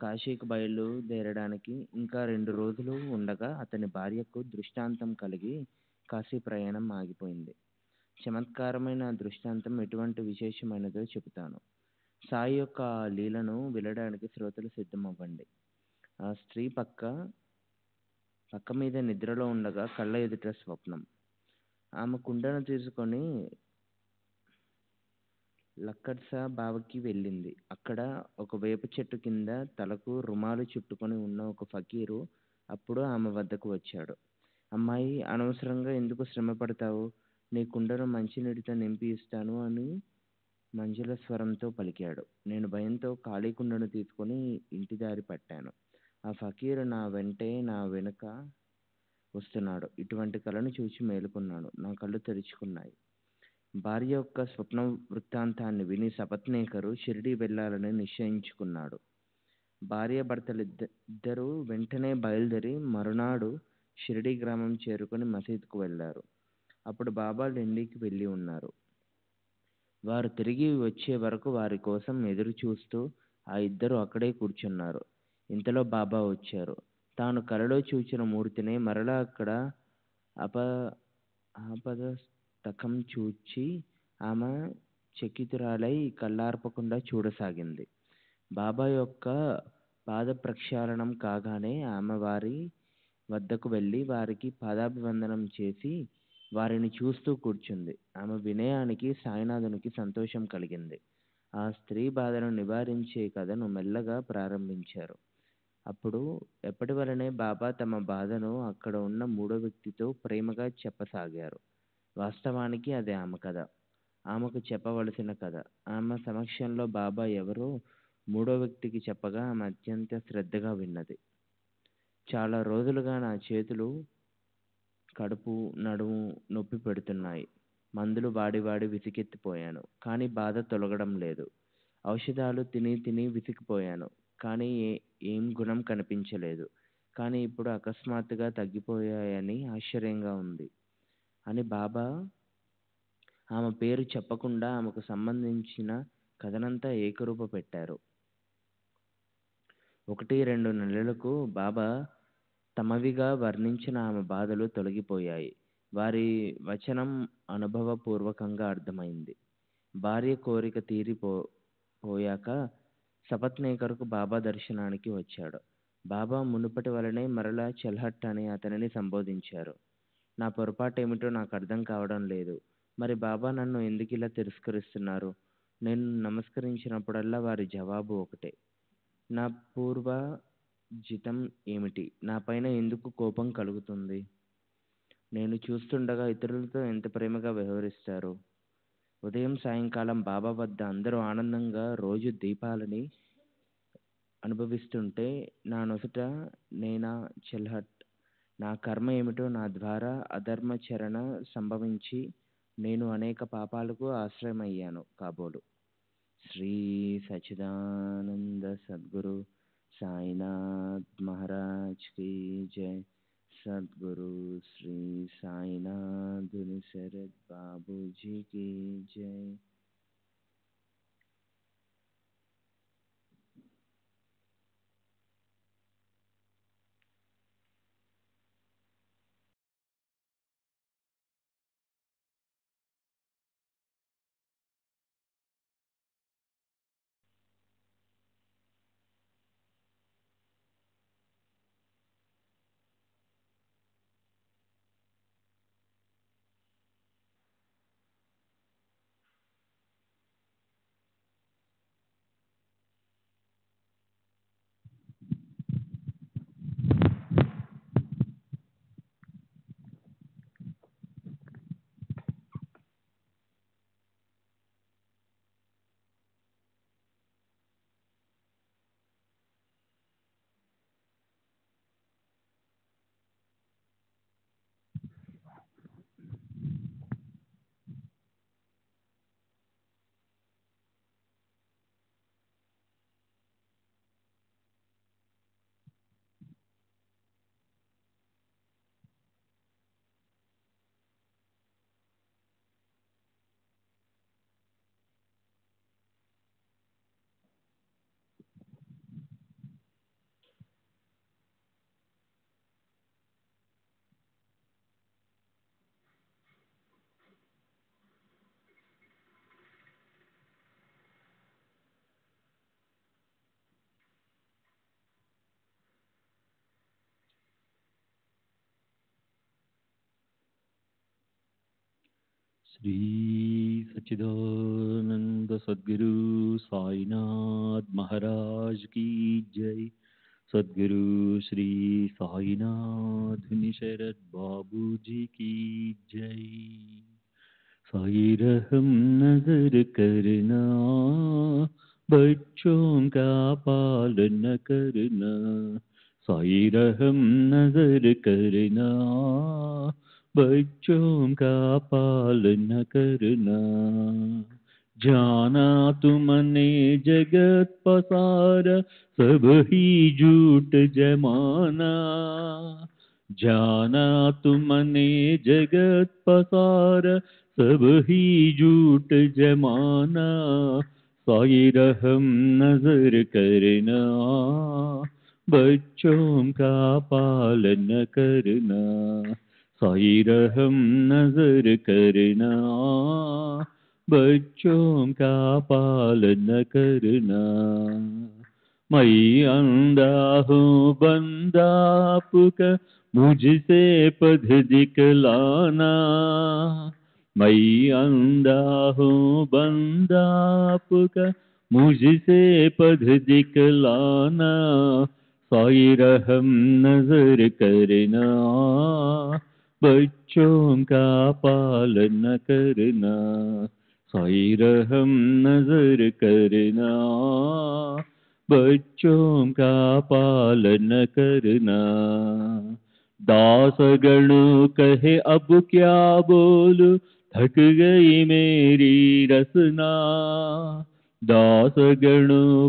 కాశీకి బయలుదేరడానికి ఇంకా 2 రోజులు ఉండగా అతని భార్యకు దృష్టాంతం కలిగి కాశీ ప్రయాణం ఆగిపోయింది. చమత్కారమైన దృష్టాంతం ఎటువంటి విశేషమైనదో చెబుతాను. సాయి యొక్క ఆ లీలను వినడానికి శ్రోతలు సిద్ధమవ్వండి. ఆ స్త్రీ పక్క మీద నిద్రలో ఉండగా కళ్ళ ఎదుట స్వప్నం. ఆమె కుండను తీసుకొని లక్కడ్సా బావికి వెళ్ళింది. అక్కడ ఒక వేప చెట్టు కింద తలకు రుమాలు చుట్టుకొని ఉన్న ఒక ఫకీరు అప్పుడు ఆమె వద్దకు వచ్చాడు. అమ్మాయి, అనవసరంగా ఎందుకు శ్రమ పడతావు? నీ కుండను మంచినీటితో నింపి ఇస్తాను అని మంజుల స్వరంతో పలికాడు. నేను భయంతో ఖాళీ కుండను తీసుకొని ఇంటి దారి పట్టాను. ఆ ఫకీరు నా వెనుక వస్తున్నాడు. ఇటువంటి కలను చూసి మేలుకున్నాను. నా కళ్ళు తెరుచుకున్నాయి. భార్య యొక్క స్వప్న వృత్తాంతాన్ని విని సపత్నేకరు షిరిడీ వెళ్ళాలని నిశ్చయించుకున్నాడు. భార్యాభర్తలిద్దరూ వెంటనే బయలుదేరి మరునాడు షిరిడీ గ్రామం చేరుకొని మసీదుకు వెళ్ళారు. అప్పుడు బాబా ఢిల్లీకి వెళ్ళి ఉన్నారు. వారు తిరిగి వచ్చే వరకు వారి కోసం ఎదురు చూస్తూ ఆ ఇద్దరు అక్కడే కూర్చున్నారు. ఇంతలో బాబా వచ్చారు. తాను కలలో చూచిన మూర్తినే మరలా అక్కడ ఆపదస్తకం చూచి ఆమె చకితురాలై కళ్ళార్పకుండా చూడసాగింది. బాబా యొక్క పాద ప్రక్షాళనం కాగానే ఆమె వారి వద్దకు వెళ్ళి వారికి పాదాభివందనం చేసి వారిని చూస్తూ కూర్చుంది. ఆమె వినయానికి సాయినాథునికి సంతోషం కలిగింది. ఆ స్త్రీ బాధను నివారించే కథను మెల్లగా ప్రారంభించారు. అప్పుడు ఎప్పటివలనే బాబా తమ బాధను అక్కడ ఉన్న 3వ వ్యక్తితో ప్రేమగా చెప్పసాగారు. వాస్తవానికి అది ఆమె కథ, ఆమెకు చెప్పవలసిన కథ. ఆమె సమక్షంలో బాబా ఎవరో 3వ వ్యక్తికి చెప్పగా ఆమె అత్యంత శ్రద్ధగా విన్నది. చాలా రోజులుగా నా చేతులు, కడుపు, నడుము నొప్పి పెడుతున్నాయి. మందులు వాడి విసిగెత్తిపోయాను. కానీ బాధ తొలగడం లేదు. ఔషధాలు తిని విసిగిపోయాను. కానీ ఏం గుణం కనిపించలేదు. కానీ ఇప్పుడు అకస్మాత్తుగా తగ్గిపోయాయని ఆశ్చర్యంగా ఉంది అని బాబా ఆమె పేరు చెప్పకుండా ఆమెకు సంబంధించిన కథనంతా ఏకరూప పెట్టారు. 1-2 నెలలకు బాబా తమవిగా వర్ణించిన ఆమె బాధలు తొలగిపోయాయి. వారి వచనం అనుభవపూర్వకంగా అర్థమైంది. భార్య కోరిక పోయాక సపత్నేకర్కు బాబా దర్శనానికి వచ్చాడు. బాబా మునుపటి వలనే మరలా చెల్హట్ అని అతనిని సంబోధించారు. నా పొరపాటేమిటో నాకు అర్థం కావడం లేదు. మరి బాబా నన్ను ఎందుకు ఇలా తిరస్కరిస్తున్నారు? నేను నమస్కరించినప్పుడల్లా వారి జవాబు ఒకటే. నా పూర్వజితం ఏమిటి? నా పైన ఎందుకు కోపం కలుగుతుంది? నేను చూస్తుండగా ఇతరులతో ఎంత ప్రేమగా వ్యవహరిస్తారు. ఉదయం సాయంకాలం బాబా వద్ద అందరూ ఆనందంగా రోజు దీపాలని అనుభవిస్తుంటే నా నొసట నేనా చెల్హట్, నా కర్మ ఏమిటో నా ద్వారా అధర్మచరణ సంభవించి నేను అనేక పాపాలకు ఆశ్రయమయ్యాను కాబోలు. శ్రీ సచిదానంద సద్గురు సాయినాథ్ మహారాజ్ की जय. सद्गुरु श्री साईनाथ शरद बाबू जी की जय. श्री सच्चिदानंद सद्गुरु साईनाथ महाराज की जय. सद्गुरु श्री साईनाथ शरद बाबू जी की जय. साई रहम नजर करना, बच्चों का पालन करना. साई रहम नजर करना, बच्चों का पालन करना. जाना तुमने जगत पसारा, सब ही झूठ जमाना. जाना तुमने जगत पसारा, सब ही झूठ जमाना. साई रहम नजर करना, बच्चों का पालन करना. साई रहम नजर करना, बच्चों का पालन करना. मैं अंधा हूँ बंदा आपका, मुझसे पद दिखलाना. मैं अंधा हूँ बंदा आपका, मुझसे पद दिखलाना. साई रहम नजर करना, बच्चों का पालन करना. साई रहम नजर करना, बच्चों का पालन करना. दास गण कहे अब क्या बोलूं, थक गई मेरी रसना. दास गण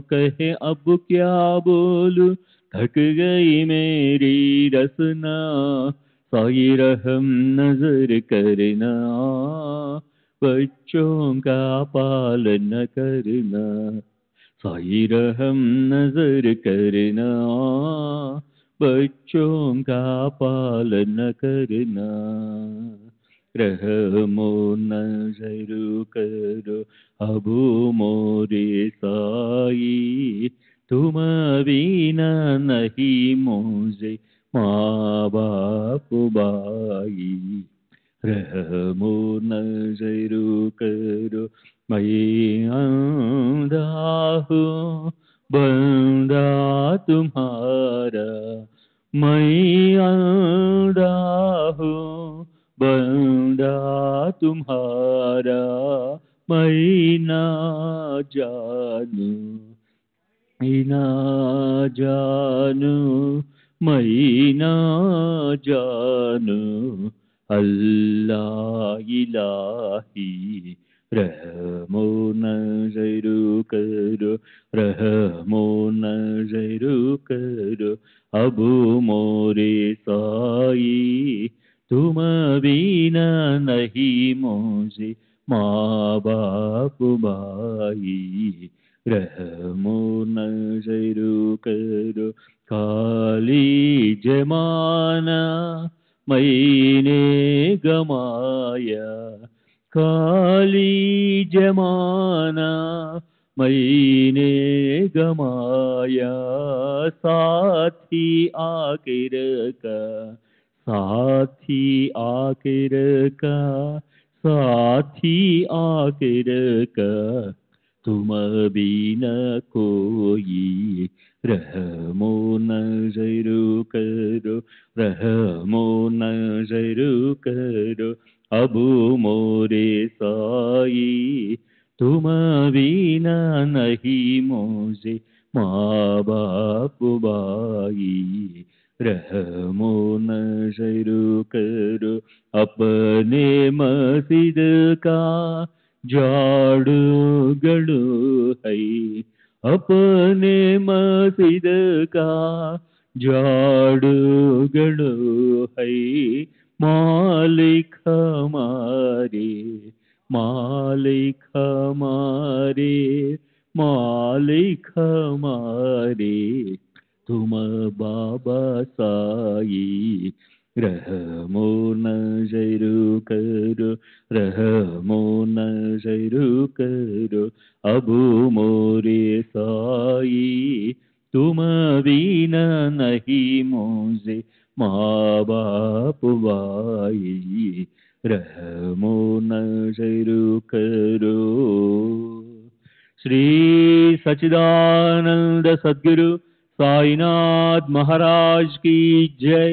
कहे अब क्या बोलूं, थक गई मेरी रसना. साई रहम नजर करना, बच्चों का पालन करना. साई रहम नजर करना, बच्चों का पालन करना. रहमो नजर करो अब मोरे साई, तुम बिना नहीं मुझे माँ बाप भाई. रहमो नजर करो, मैं अंधा हूँ बंदा तुम्हारा. मैं अंधा हूँ बंदा तुम्हारा. मैं ना जानू ना जानू मैं ना जानू अल्लाह इलाही रहमो नज़र करो रहमो नज़र करो अबू मोरे साई तुम बिना नहीं मुझे माँ बाप भाई रहमो नज़र करो खाली जमाना मैंने गमाया खाली जमाना मैंने गमाया साथी आखिर का साथी आखिर का साथी आखिर का तुम बिना कोई रहमो नज़र करो रहमो नज़र करो अबू मोरे साई तुम बिना नहीं मुझे माँ बाप भाई रहमो नज़र करो अपने मस्जिद का झाड़ू गड़ू है अपने मस्जिद का झाड़ू गड़ू है मालिक हमारे मालिक हमारे मालिक हमारे तुम बाबा साई रहमो नज़र करो रहमो नज़र करो अबू मोरे साई तुम बिना नहीं मुझे माँ बाप भाई रहमो नज़र करो। श्री सच्चिदानंद सद्गुरु साईनाथ महाराज की जय।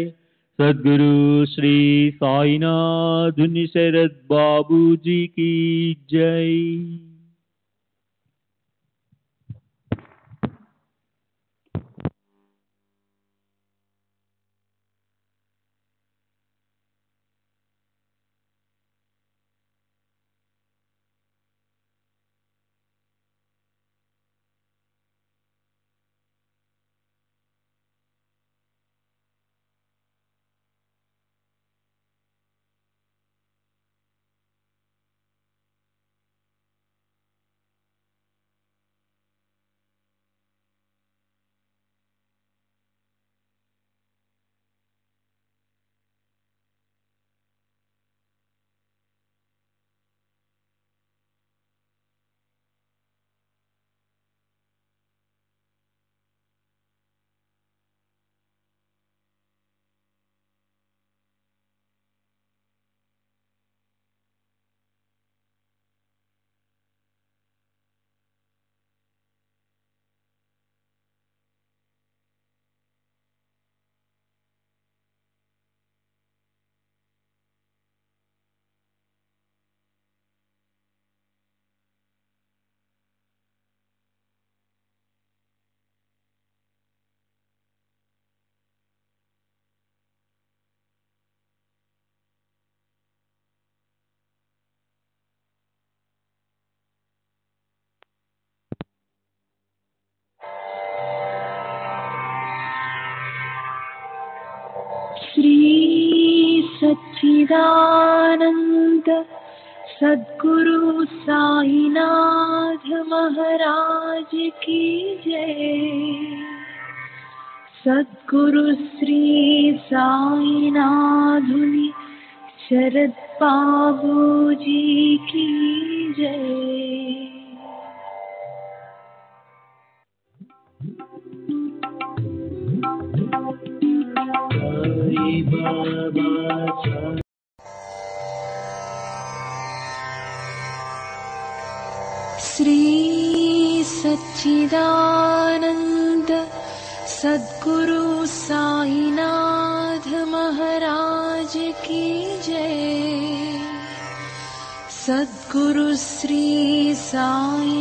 सद्गुरु श्री साईनाथ शरद बाबू जी की जय। श्री सच्चिदानंद सद्गुरु साईनाथ महाराज की जय। सद्गुरु श्री साईनाथुनि शरद बाबू जी की जय। श्री सच्चिदानंद सद्गुरु साईनाथ महाराज की जय। सद्गुरु श्री साईनाथुनि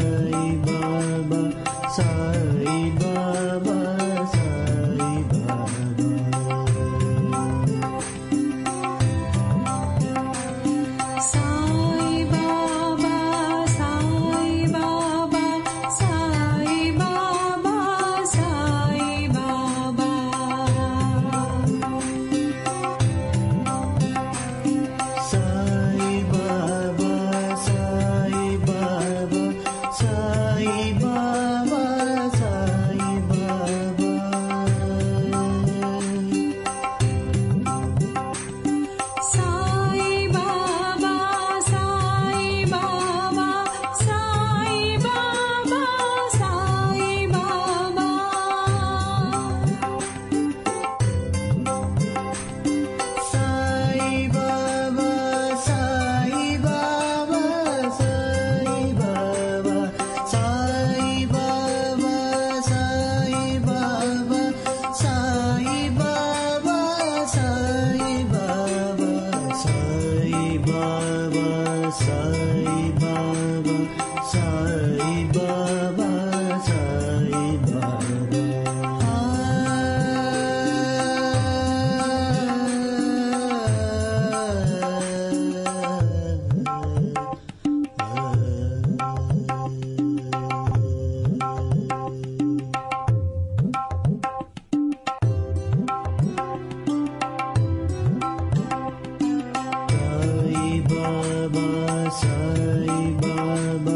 సాయి బాబా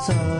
సాయి